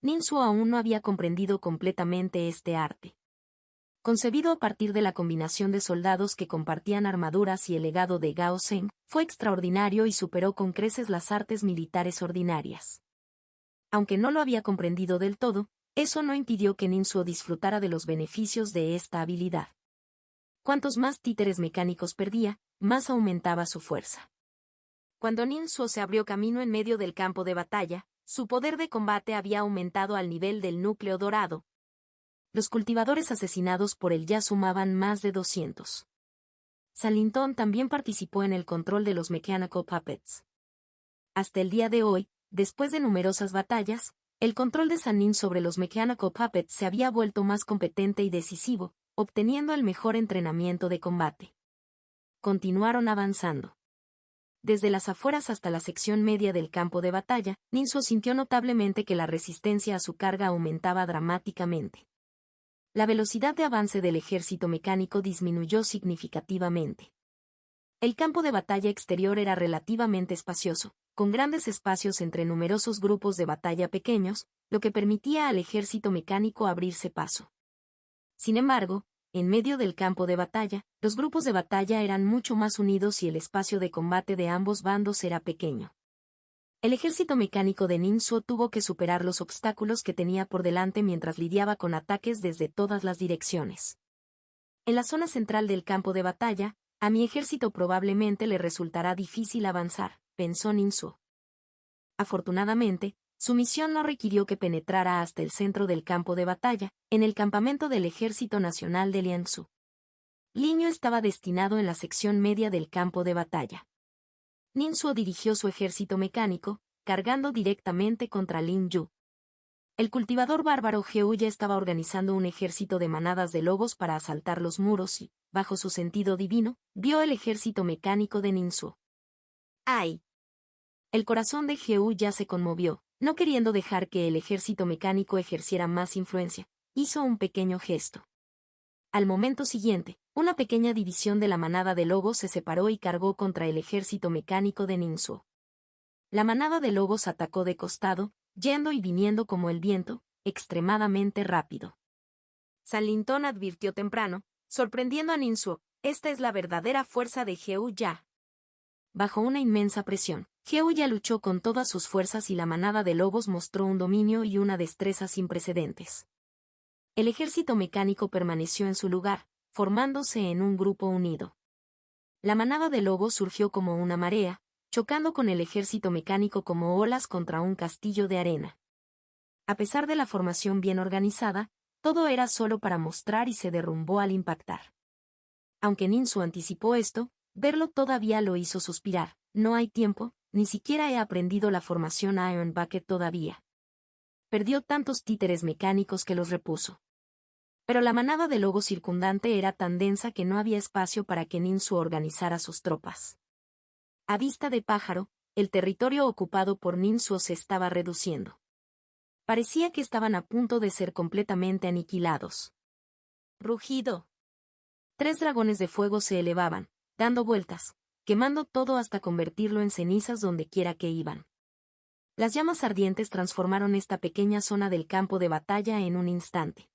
Ninsuo aún no había comprendido completamente este arte. Concebido a partir de la combinación de soldados que compartían armaduras y el legado de Gao Zheng, fue extraordinario y superó con creces las artes militares ordinarias. Aunque no lo había comprendido del todo, eso no impidió que Ninsuo disfrutara de los beneficios de esta habilidad. Cuantos más títeres mecánicos perdía, más aumentaba su fuerza. Cuando Ninsuo se abrió camino en medio del campo de batalla, su poder de combate había aumentado al nivel del núcleo dorado. Los cultivadores asesinados por él ya sumaban más de 200. San Lintón también participó en el control de los Mechanical Puppets. Hasta el día de hoy, después de numerosas batallas, el control de Sannin sobre los Mechanical Puppets se había vuelto más competente y decisivo, obteniendo el mejor entrenamiento de combate. Continuaron avanzando. Desde las afueras hasta la sección media del campo de batalla, Ninsuo sintió notablemente que la resistencia a su carga aumentaba dramáticamente. La velocidad de avance del ejército mecánico disminuyó significativamente. El campo de batalla exterior era relativamente espacioso, con grandes espacios entre numerosos grupos de batalla pequeños, lo que permitía al ejército mecánico abrirse paso. Sin embargo, en medio del campo de batalla, los grupos de batalla eran mucho más unidos y el espacio de combate de ambos bandos era pequeño. El ejército mecánico de Ninsuo tuvo que superar los obstáculos que tenía por delante mientras lidiaba con ataques desde todas las direcciones. En la zona central del campo de batalla, a mi ejército probablemente le resultará difícil avanzar, pensó Ninsuo. Afortunadamente, su misión no requirió que penetrara hasta el centro del campo de batalla, en el campamento del Ejército Nacional de Liangsu. Liño estaba destinado en la sección media del campo de batalla. Ninsuo dirigió su ejército mecánico, cargando directamente contra Lin Yu. El cultivador bárbaro Geu ya estaba organizando un ejército de manadas de lobos para asaltar los muros y, bajo su sentido divino, vio el ejército mecánico de Ninsuo. ¡Ay! El corazón de Jehu ya se conmovió, no queriendo dejar que el ejército mecánico ejerciera más influencia. Hizo un pequeño gesto. Al momento siguiente, una pequeña división de la manada de lobos se separó y cargó contra el ejército mecánico de Ninsuo. La manada de lobos atacó de costado, yendo y viniendo como el viento, extremadamente rápido. San Lintón advirtió temprano, sorprendiendo a Ninsuo: esta es la verdadera fuerza de Jehu Ya. Bajo una inmensa presión, Jehu Ya luchó con todas sus fuerzas y la manada de lobos mostró un dominio y una destreza sin precedentes. El ejército mecánico permaneció en su lugar, formándose en un grupo unido. La manada de lobos surgió como una marea, chocando con el ejército mecánico como olas contra un castillo de arena. A pesar de la formación bien organizada, todo era solo para mostrar y se derrumbó al impactar. Aunque Ninsuo anticipó esto, verlo todavía lo hizo suspirar. No hay tiempo, ni siquiera he aprendido la formación Iron Bucket todavía. Perdió tantos títeres mecánicos que los repuso. Pero la manada de lobos circundante era tan densa que no había espacio para que Ninsuo organizara sus tropas. A vista de pájaro, el territorio ocupado por Ninsuo se estaba reduciendo. Parecía que estaban a punto de ser completamente aniquilados. Rugido. 3 dragones de fuego se elevaban, dando vueltas, quemando todo hasta convertirlo en cenizas donde quiera que iban. Las llamas ardientes transformaron esta pequeña zona del campo de batalla en un instante.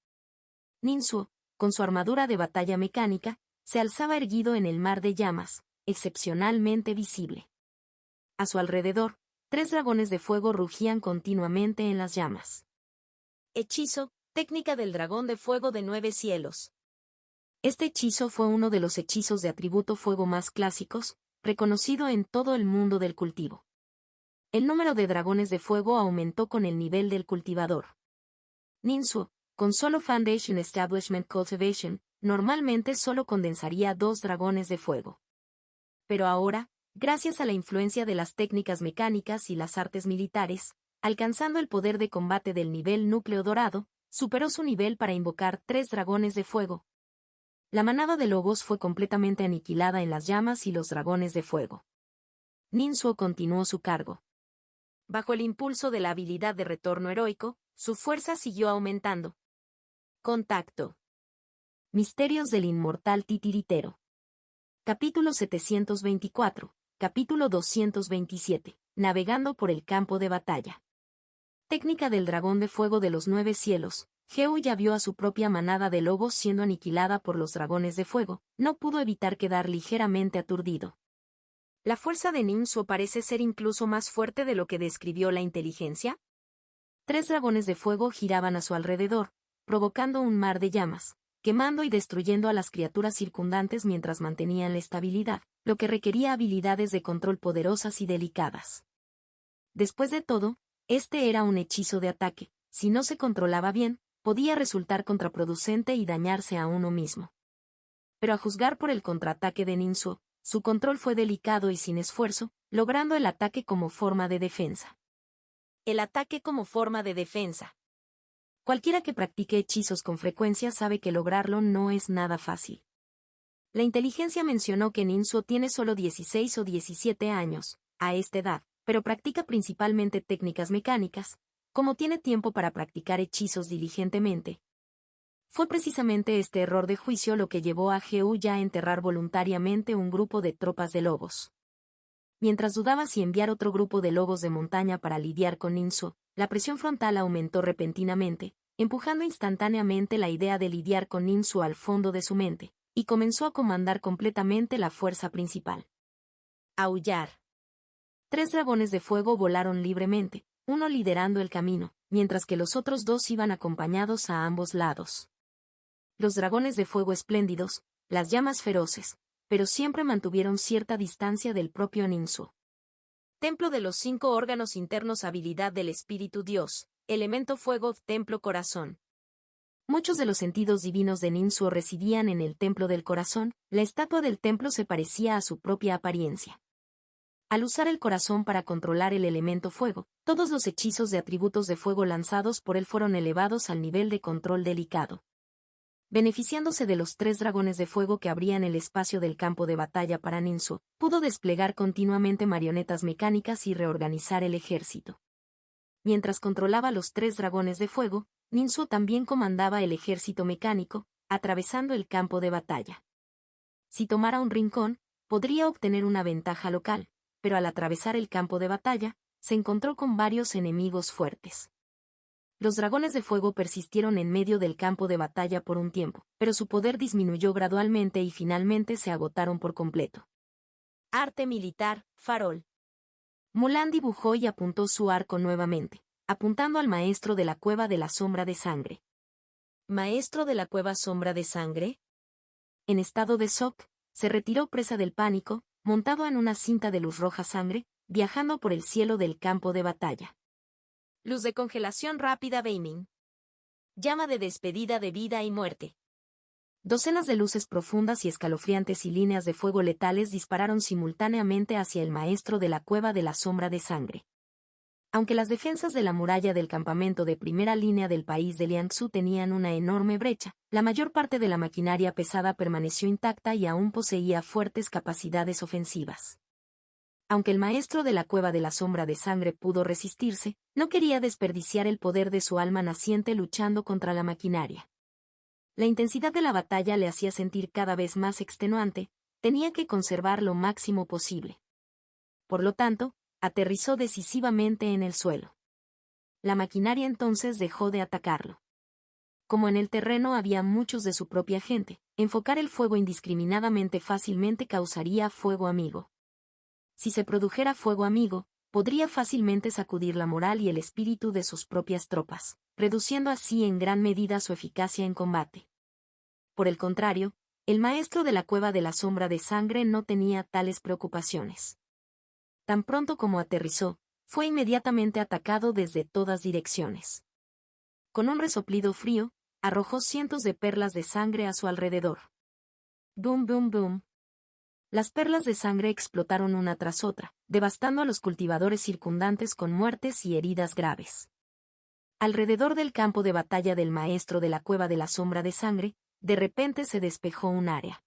Ninsuo, con su armadura de batalla mecánica, se alzaba erguido en el mar de llamas, excepcionalmente visible. A su alrededor, 3 dragones de fuego rugían continuamente en las llamas. Hechizo, técnica del dragón de fuego de 9 cielos. Este hechizo fue uno de los hechizos de atributo fuego más clásicos, reconocido en todo el mundo del cultivo. El número de dragones de fuego aumentó con el nivel del cultivador. Ninsuo, con solo Foundation Establishment Cultivation, normalmente solo condensaría 2 dragones de fuego. Pero ahora, gracias a la influencia de las técnicas mecánicas y las artes militares, alcanzando el poder de combate del nivel núcleo dorado, superó su nivel para invocar 3 dragones de fuego. La manada de lobos fue completamente aniquilada en las llamas y los dragones de fuego. Ninsuo continuó su cargo. Bajo el impulso de la habilidad de retorno heroico, su fuerza siguió aumentando. Contacto. Misterios del inmortal titiritero. Capítulo 724, capítulo 227, navegando por el campo de batalla. Técnica del dragón de fuego de los 9 cielos. Jehu ya vio a su propia manada de lobos siendo aniquilada por los dragones de fuego, no pudo evitar quedar ligeramente aturdido. ¿La fuerza de Ninsuo parece ser incluso más fuerte de lo que describió la inteligencia? 3 dragones de fuego giraban a su alrededor, provocando un mar de llamas, quemando y destruyendo a las criaturas circundantes mientras mantenían la estabilidad, lo que requería habilidades de control poderosas y delicadas. Después de todo, este era un hechizo de ataque, si no se controlaba bien, podía resultar contraproducente y dañarse a uno mismo. Pero a juzgar por el contraataque de Ninsuo, su control fue delicado y sin esfuerzo, logrando el ataque como forma de defensa. El ataque como forma de defensa. Cualquiera que practique hechizos con frecuencia sabe que lograrlo no es nada fácil. La inteligencia mencionó que Ninsuo tiene solo 16 o 17 años, a esta edad, pero practica principalmente técnicas mecánicas, como tiene tiempo para practicar hechizos diligentemente. Fue precisamente este error de juicio lo que llevó a Jehu Ya a enterrar voluntariamente un grupo de tropas de lobos. Mientras dudaba si enviar otro grupo de lobos de montaña para lidiar con Ninsuo, la presión frontal aumentó repentinamente, empujando instantáneamente la idea de lidiar con Ninsuo al fondo de su mente, y comenzó a comandar completamente la fuerza principal. Aullar. 3 dragones de fuego volaron libremente, uno liderando el camino, mientras que los otros 2 iban acompañados a ambos lados. Los dragones de fuego espléndidos, las llamas feroces, pero siempre mantuvieron cierta distancia del propio Ninsuo. Templo de los 5 órganos internos. Habilidad del Espíritu Dios, elemento fuego, templo corazón. Muchos de los sentidos divinos de Ninsuo residían en el templo del corazón, la estatua del templo se parecía a su propia apariencia. Al usar el corazón para controlar el elemento fuego, todos los hechizos de atributos de fuego lanzados por él fueron elevados al nivel de control delicado. Beneficiándose de los 3 dragones de fuego que abrían el espacio del campo de batalla para Ninsuo, pudo desplegar continuamente marionetas mecánicas y reorganizar el ejército. Mientras controlaba los 3 dragones de fuego, Ninsuo también comandaba el ejército mecánico, atravesando el campo de batalla. Si tomara un rincón, podría obtener una ventaja local, pero al atravesar el campo de batalla, se encontró con varios enemigos fuertes. Los dragones de fuego persistieron en medio del campo de batalla por un tiempo, pero su poder disminuyó gradualmente y finalmente se agotaron por completo. Arte militar, farol. Mulan dibujó y apuntó su arco nuevamente, apuntando al maestro de la cueva de la sombra de sangre. ¿Maestro de la cueva sombra de sangre? En estado de shock, se retiró presa del pánico, montado en una cinta de luz roja sangre, viajando por el cielo del campo de batalla. Luz de congelación rápida beaming. Llama de despedida de vida y muerte. Docenas de luces profundas y escalofriantes y líneas de fuego letales dispararon simultáneamente hacia el maestro de la cueva de la sombra de sangre. Aunque las defensas de la muralla del campamento de primera línea del país de Liangsu tenían una enorme brecha, la mayor parte de la maquinaria pesada permaneció intacta y aún poseía fuertes capacidades ofensivas. Aunque el maestro de la cueva de la sombra de sangre pudo resistirse, no quería desperdiciar el poder de su alma naciente luchando contra la maquinaria. La intensidad de la batalla le hacía sentir cada vez más extenuante, tenía que conservar lo máximo posible. Por lo tanto, aterrizó decisivamente en el suelo. La maquinaria entonces dejó de atacarlo. Como en el terreno había muchos de su propia gente, enfocar el fuego indiscriminadamente fácilmente causaría fuego amigo. Si se produjera fuego amigo, podría fácilmente sacudir la moral y el espíritu de sus propias tropas, reduciendo así en gran medida su eficacia en combate. Por el contrario, el maestro de la cueva de la sombra de sangre no tenía tales preocupaciones. Tan pronto como aterrizó, fue inmediatamente atacado desde todas direcciones. Con un resoplido frío, arrojó cientos de perlas de sangre a su alrededor. Boom, boom, boom. Las perlas de sangre explotaron una tras otra, devastando a los cultivadores circundantes con muertes y heridas graves. Alrededor del campo de batalla del maestro de la cueva de la sombra de sangre, de repente se despejó un área.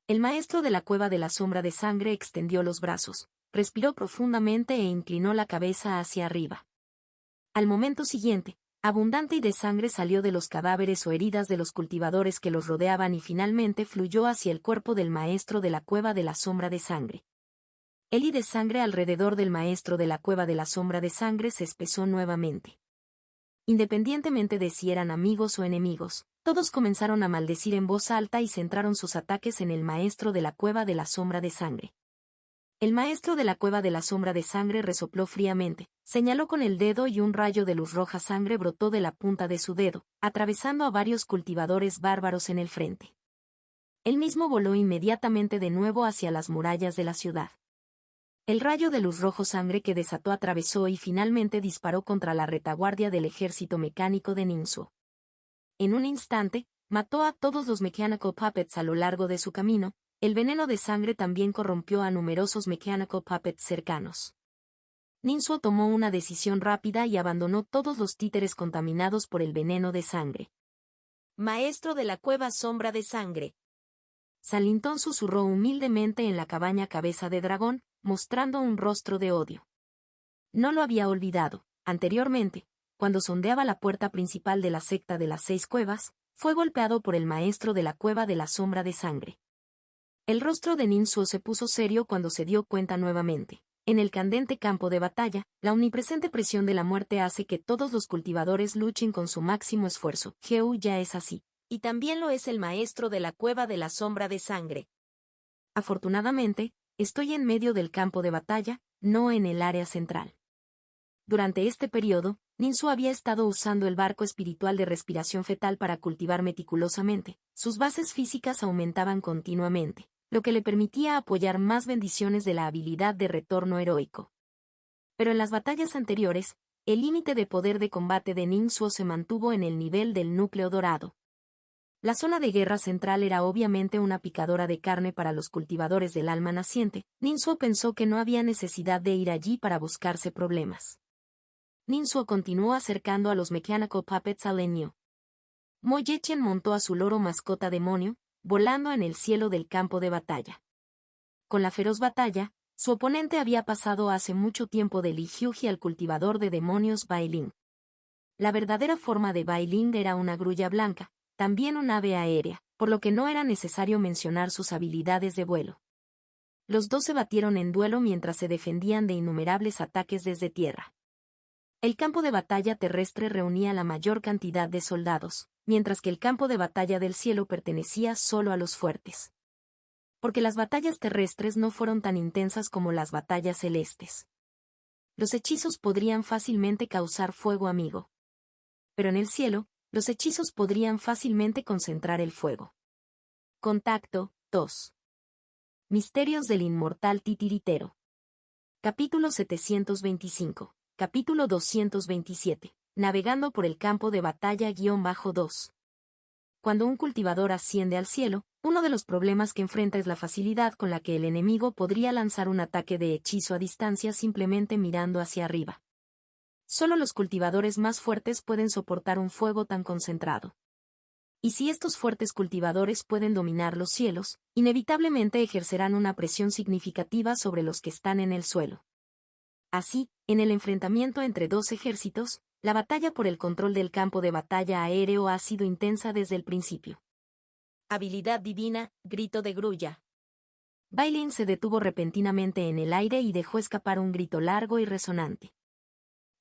El maestro de la cueva de la sombra de sangre extendió los brazos, respiró profundamente e inclinó la cabeza hacia arriba. Al momento siguiente, abundante y de sangre salió de los cadáveres o heridas de los cultivadores que los rodeaban y finalmente fluyó hacia el cuerpo del maestro de la cueva de la sombra de sangre. El hilo de sangre alrededor del maestro de la cueva de la sombra de sangre se espesó nuevamente. Independientemente de si eran amigos o enemigos, todos comenzaron a maldecir en voz alta y centraron sus ataques en el maestro de la cueva de la sombra de sangre. El maestro de la cueva de la sombra de sangre resopló fríamente, señaló con el dedo y un rayo de luz roja sangre brotó de la punta de su dedo, atravesando a varios cultivadores bárbaros en el frente. Él mismo voló inmediatamente de nuevo hacia las murallas de la ciudad. El rayo de luz rojo sangre que desató atravesó y finalmente disparó contra la retaguardia del ejército mecánico de Ninsuo. En un instante, mató a todos los Mechanical Puppets a lo largo de su camino. El veneno de sangre también corrompió a numerosos Mechanical Puppets cercanos. Ninsuo tomó una decisión rápida y abandonó todos los títeres contaminados por el veneno de sangre. Maestro de la cueva sombra de sangre. Salintón susurró humildemente en la cabaña cabeza de dragón, mostrando un rostro de odio. No lo había olvidado. Anteriormente, cuando sondeaba la puerta principal de la secta de las 6 cuevas, fue golpeado por el maestro de la cueva de la sombra de sangre. El rostro de Ninsuo se puso serio cuando se dio cuenta nuevamente. En el candente campo de batalla, la omnipresente presión de la muerte hace que todos los cultivadores luchen con su máximo esfuerzo. Heu ya es así. Y también lo es el maestro de la cueva de la sombra de sangre. Afortunadamente, estoy en medio del campo de batalla, no en el área central. Durante este periodo, Ninsuo había estado usando el barco espiritual de respiración fetal para cultivar meticulosamente. Sus bases físicas aumentaban continuamente, lo que le permitía apoyar más bendiciones de la habilidad de retorno heroico. Pero en las batallas anteriores, el límite de poder de combate de Ninsuo se mantuvo en el nivel del núcleo dorado. La zona de guerra central era obviamente una picadora de carne para los cultivadores del alma naciente. Ninsuo pensó que no había necesidad de ir allí para buscarse problemas. Ninsuo continuó acercando a los Mechanical Puppets a Lenyu. Mo Yechen montó a su loro mascota demonio, volando en el cielo del campo de batalla. Con la feroz batalla, su oponente había pasado hace mucho tiempo de Li Hyuji al cultivador de demonios Bai Ling. La verdadera forma de Bai Ling era una grulla blanca, también un ave aérea, por lo que no era necesario mencionar sus habilidades de vuelo. Los dos se batieron en duelo mientras se defendían de innumerables ataques desde tierra. El campo de batalla terrestre reunía la mayor cantidad de soldados, mientras que el campo de batalla del cielo pertenecía solo a los fuertes. Porque las batallas terrestres no fueron tan intensas como las batallas celestes. Los hechizos podrían fácilmente causar fuego amigo. Pero en el cielo, los hechizos podrían fácilmente concentrar el fuego. Contacto 2. Misterios del inmortal titiritero. Capítulo 725. Capítulo 227. Navegando por el campo de batalla-2. Cuando un cultivador asciende al cielo, uno de los problemas que enfrenta es la facilidad con la que el enemigo podría lanzar un ataque de hechizo a distancia simplemente mirando hacia arriba. Solo los cultivadores más fuertes pueden soportar un fuego tan concentrado. Y si estos fuertes cultivadores pueden dominar los cielos, inevitablemente ejercerán una presión significativa sobre los que están en el suelo. Así, en el enfrentamiento entre dos ejércitos, la batalla por el control del campo de batalla aéreo ha sido intensa desde el principio. Habilidad divina, grito de grulla. Bai Ling se detuvo repentinamente en el aire y dejó escapar un grito largo y resonante.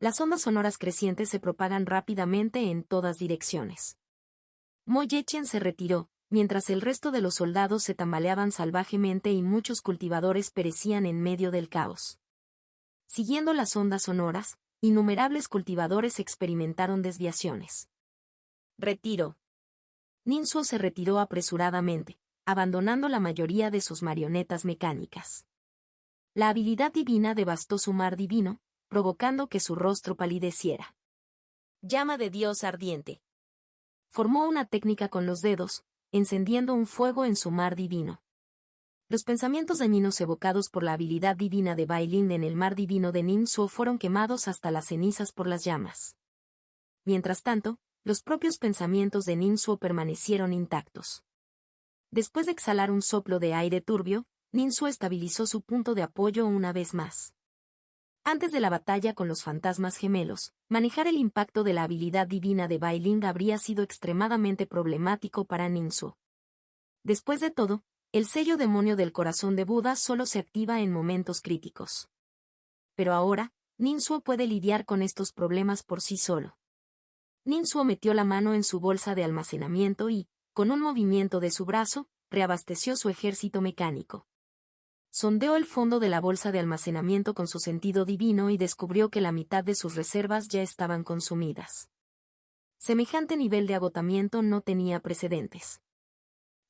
Las ondas sonoras crecientes se propagan rápidamente en todas direcciones. Mo Yechen se retiró, mientras el resto de los soldados se tambaleaban salvajemente y muchos cultivadores perecían en medio del caos. Siguiendo las ondas sonoras, innumerables cultivadores experimentaron desviaciones. Retiro. Ninsuo se retiró apresuradamente, abandonando la mayoría de sus marionetas mecánicas. La habilidad divina devastó su mar divino, provocando que su rostro palideciera. Llama de Dios ardiente. Formó una técnica con los dedos, encendiendo un fuego en su mar divino. Los pensamientos dañinos evocados por la habilidad divina de Bai Ling en el mar divino de Ninsuo fueron quemados hasta las cenizas por las llamas. Mientras tanto, los propios pensamientos de Ninsuo permanecieron intactos. Después de exhalar un soplo de aire turbio, Ninsuo estabilizó su punto de apoyo una vez más. Antes de la batalla con los fantasmas gemelos, manejar el impacto de la habilidad divina de Bai Ling habría sido extremadamente problemático para Ninsuo. Después de todo, el sello demonio del corazón de Buda solo se activa en momentos críticos. Pero ahora, Ninsuo puede lidiar con estos problemas por sí solo. Ninsuo metió la mano en su bolsa de almacenamiento y, con un movimiento de su brazo, reabasteció su ejército mecánico. Sondeó el fondo de la bolsa de almacenamiento con su sentido divino y descubrió que la mitad de sus reservas ya estaban consumidas. Semejante nivel de agotamiento no tenía precedentes.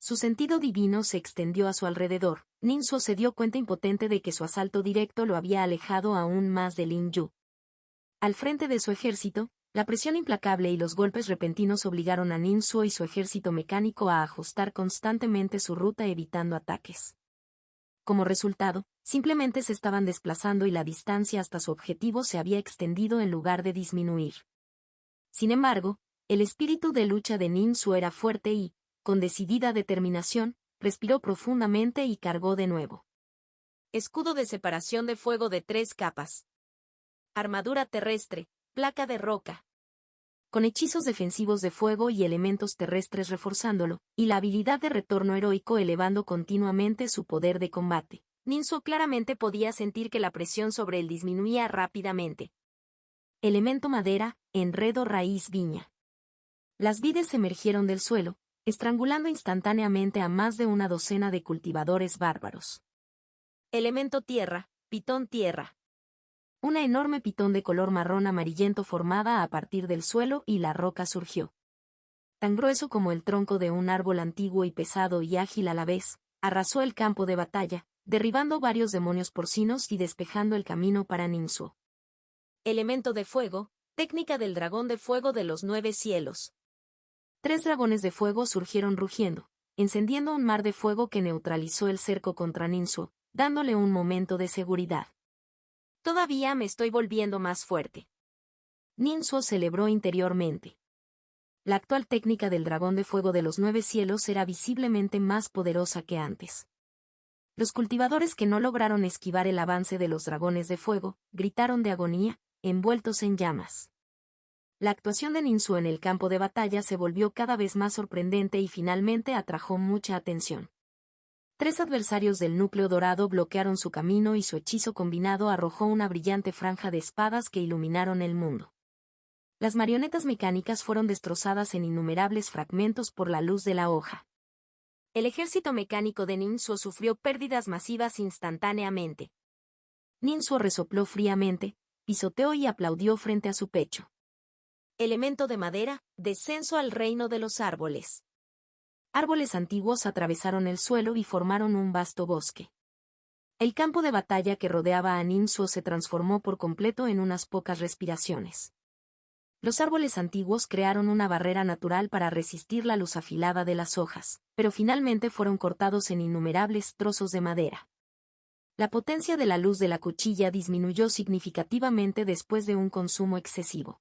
Su sentido divino se extendió a su alrededor. Ninsuo se dio cuenta impotente de que su asalto directo lo había alejado aún más de Lin Yu. Al frente de su ejército, la presión implacable y los golpes repentinos obligaron a Ninsuo y su ejército mecánico a ajustar constantemente su ruta evitando ataques. Como resultado, simplemente se estaban desplazando y la distancia hasta su objetivo se había extendido en lugar de disminuir. Sin embargo, el espíritu de lucha de Ninsuo era fuerte y, con decidida determinación, respiró profundamente y cargó de nuevo. Escudo de separación de fuego de 3 capas. Armadura terrestre, placa de roca. Con hechizos defensivos de fuego y elementos terrestres reforzándolo, y la habilidad de retorno heroico elevando continuamente su poder de combate, Ninsuo claramente podía sentir que la presión sobre él disminuía rápidamente. Elemento madera, enredo raíz viña. Las vides emergieron del suelo, estrangulando instantáneamente a más de una docena de cultivadores bárbaros. Elemento tierra, pitón tierra. Una enorme pitón de color marrón amarillento formada a partir del suelo y la roca surgió. Tan grueso como el tronco de un árbol antiguo y pesado y ágil a la vez, arrasó el campo de batalla, derribando varios demonios porcinos y despejando el camino para Ninsuo. Elemento de fuego, técnica del dragón de fuego de los 9 cielos. 3 dragones de fuego surgieron rugiendo, encendiendo un mar de fuego que neutralizó el cerco contra Ninsuo, dándole un momento de seguridad. Todavía me estoy volviendo más fuerte. Ninsuo celebró interiormente. La actual técnica del dragón de fuego de los 9 cielos era visiblemente más poderosa que antes. Los cultivadores que no lograron esquivar el avance de los dragones de fuego, gritaron de agonía, envueltos en llamas. La actuación de Ninsu en el campo de batalla se volvió cada vez más sorprendente y finalmente atrajo mucha atención. 3 adversarios del núcleo dorado bloquearon su camino y su hechizo combinado arrojó una brillante franja de espadas que iluminaron el mundo. Las marionetas mecánicas fueron destrozadas en innumerables fragmentos por la luz de la hoja. El ejército mecánico de Ninsu sufrió pérdidas masivas instantáneamente. Ninsu resopló fríamente, pisoteó y aplaudió frente a su pecho. Elemento de madera, descenso al reino de los árboles. Árboles antiguos atravesaron el suelo y formaron un vasto bosque. El campo de batalla que rodeaba a Ninsu se transformó por completo en unas pocas respiraciones. Los árboles antiguos crearon una barrera natural para resistir la luz afilada de las hojas, pero finalmente fueron cortados en innumerables trozos de madera. La potencia de la luz de la cuchilla disminuyó significativamente después de un consumo excesivo.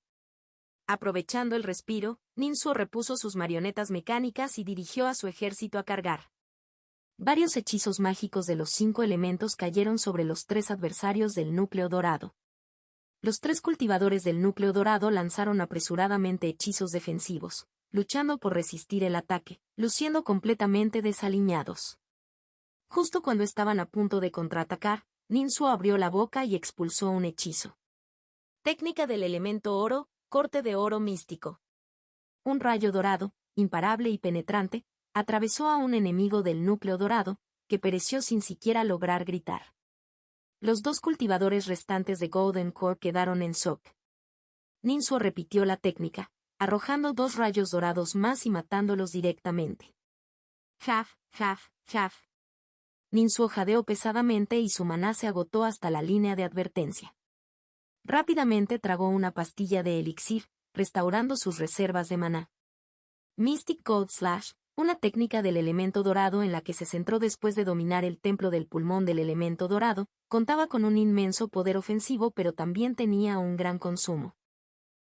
Aprovechando el respiro, Ninsu repuso sus marionetas mecánicas y dirigió a su ejército a cargar. Varios hechizos mágicos de los 5 elementos cayeron sobre los 3 adversarios del núcleo dorado. Los 3 cultivadores del núcleo dorado lanzaron apresuradamente hechizos defensivos, luchando por resistir el ataque, luciendo completamente desaliñados. Justo cuando estaban a punto de contraatacar, Ninsu abrió la boca y expulsó un hechizo. Técnica del elemento oro, corte de oro místico. Un rayo dorado, imparable y penetrante, atravesó a un enemigo del núcleo dorado, que pereció sin siquiera lograr gritar. Los 2 cultivadores restantes de Golden Core quedaron en shock. Ninsu repitió la técnica, arrojando 2 rayos dorados más y matándolos directamente. Jaf, jaf, jaf. Ninsu jadeó pesadamente y su maná se agotó hasta la línea de advertencia. Rápidamente tragó una pastilla de elixir, restaurando sus reservas de maná. Mystic Gold Slash, una técnica del elemento dorado en la que se centró después de dominar el templo del pulmón del elemento dorado, contaba con un inmenso poder ofensivo pero también tenía un gran consumo.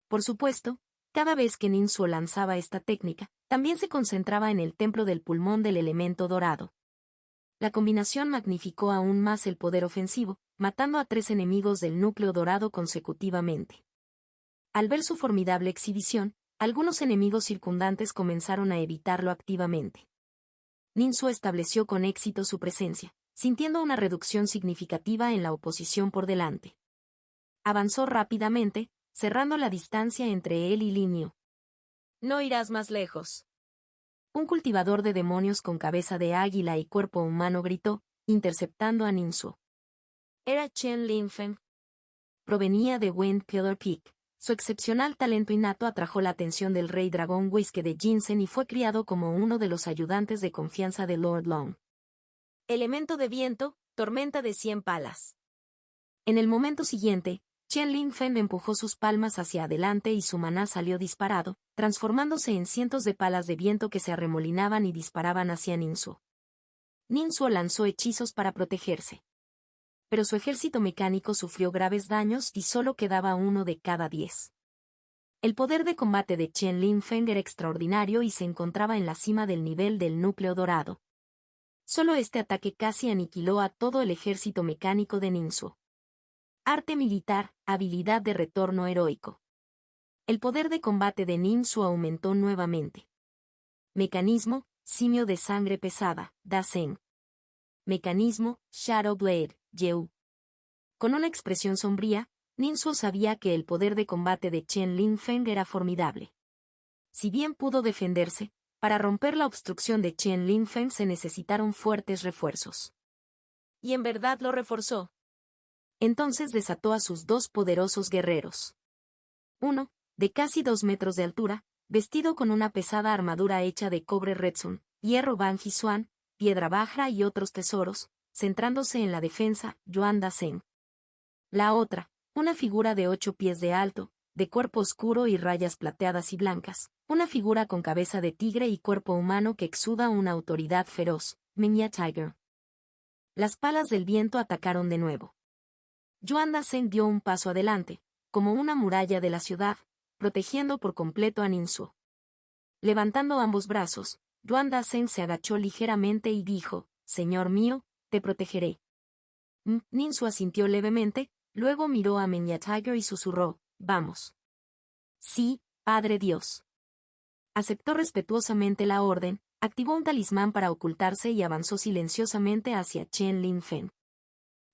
Por supuesto, cada vez que Ninsu lanzaba esta técnica, también se concentraba en el templo del pulmón del elemento dorado. La combinación magnificó aún más el poder ofensivo, matando a 3 enemigos del núcleo dorado consecutivamente. Al ver su formidable exhibición, algunos enemigos circundantes comenzaron a evitarlo activamente. Ninsu estableció con éxito su presencia, sintiendo una reducción significativa en la oposición por delante. Avanzó rápidamente, cerrando la distancia entre él y Linyu. No irás más lejos. Un cultivador de demonios con cabeza de águila y cuerpo humano gritó, interceptando a Ninsu. Era Chen Linfeng. Provenía de Wind Pillar Peak. Su excepcional talento innato atrajo la atención del rey dragón Whiske de Jinsen y fue criado como uno de los ayudantes de confianza de Lord Long. Elemento de viento, tormenta de 100 palas. En el momento siguiente, Chen Linfeng empujó sus palmas hacia adelante y su maná salió disparado, transformándose en cientos de palas de viento que se arremolinaban y disparaban hacia Ninsu. Ninsu lanzó hechizos para protegerse. Pero su ejército mecánico sufrió graves daños y solo quedaba uno de cada 10. El poder de combate de Chen Linfeng era extraordinario y se encontraba en la cima del nivel del núcleo dorado. Solo este ataque casi aniquiló a todo el ejército mecánico de Ninsu. Arte militar, habilidad de retorno heroico. El poder de combate de Ninsu aumentó nuevamente. Mecanismo, simio de sangre pesada, Dasen. Mecanismo, Shadow Blade, Yeu. Con una expresión sombría, Ninsu sabía que el poder de combate de Chen Linfeng era formidable. Si bien pudo defenderse, para romper la obstrucción de Chen Linfeng se necesitaron fuertes refuerzos. Y en verdad lo reforzó. Entonces desató a sus 2 poderosos guerreros. Uno, de casi 2 metros de altura, vestido con una pesada armadura hecha de cobre Redsun, hierro Ban Jisuan, piedra baja y otros tesoros, centrándose en la defensa, Yuan Dasen. La otra, una figura de 8 pies de alto, de cuerpo oscuro y rayas plateadas y blancas, una figura con cabeza de tigre y cuerpo humano que exuda una autoridad feroz, Minya Tiger. Las palas del viento atacaron de nuevo. Yuan Dasen dio un paso adelante, como una muralla de la ciudad, protegiendo por completo a Ninsu. Levantando ambos brazos, Yuan Dazen se agachó ligeramente y dijo, «Señor mío, te protegeré». Ninsu asintió levemente, luego miró a Menya Tiger y susurró, «Vamos». «Sí, Padre Dios». Aceptó respetuosamente la orden, activó un talismán para ocultarse y avanzó silenciosamente hacia Chen Lingfen.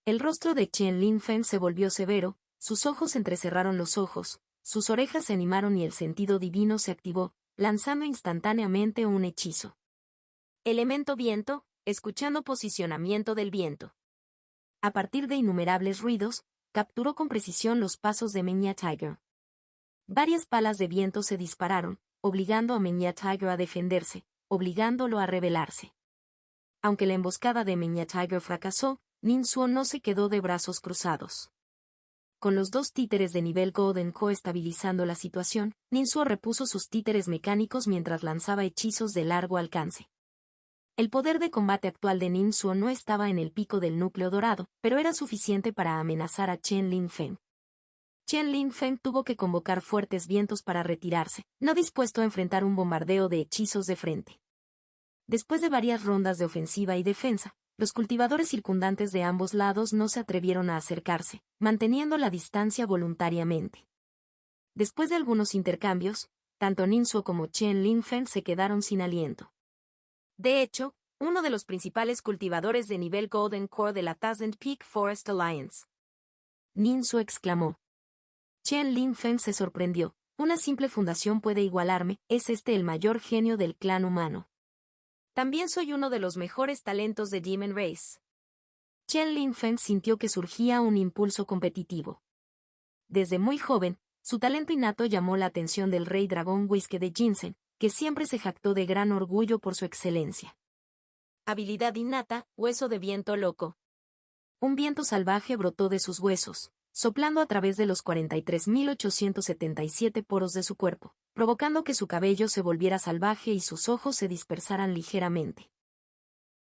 El rostro de Chen Lingfen se volvió severo, sus ojos entrecerraron los ojos, sus orejas se animaron y el sentido divino se activó, lanzando instantáneamente un hechizo. Elemento viento, escuchando posicionamiento del viento. A partir de innumerables ruidos, capturó con precisión los pasos de Menya Tiger. Varias palas de viento se dispararon, obligando a Menya Tiger a defenderse, obligándolo a rebelarse. Aunque la emboscada de Menya Tiger fracasó, Ninsuo no se quedó de brazos cruzados. Con los dos títeres de nivel Golden estabilizando la situación, Ninsuo repuso sus títeres mecánicos mientras lanzaba hechizos de largo alcance. El poder de combate actual de Ninsuo no estaba en el pico del núcleo dorado, pero era suficiente para amenazar a Chen Lingfen. Chen Lingfen tuvo que convocar fuertes vientos para retirarse, no dispuesto a enfrentar un bombardeo de hechizos de frente. Después de varias rondas de ofensiva y defensa, los cultivadores circundantes de ambos lados no se atrevieron a acercarse, manteniendo la distancia voluntariamente. Después de algunos intercambios, tanto Ninsuo como Chen Lingfen se quedaron sin aliento. De hecho, uno de los principales cultivadores de nivel Golden Core de la Thousand Peak Forest Alliance. Ninsuo exclamó. Chen Lingfen se sorprendió. Una simple fundación puede igualarme, ¿es este el mayor genio del clan humano? También soy uno de los mejores talentos de Demon Race. Chen Lingfen sintió que surgía un impulso competitivo. Desde muy joven, su talento innato llamó la atención del rey dragón Whiske de Jinsen, que siempre se jactó de gran orgullo por su excelencia. Habilidad innata, hueso de viento loco. Un viento salvaje brotó de sus huesos, soplando a través de los 43.877 poros de su cuerpo, provocando que su cabello se volviera salvaje y sus ojos se dispersaran ligeramente.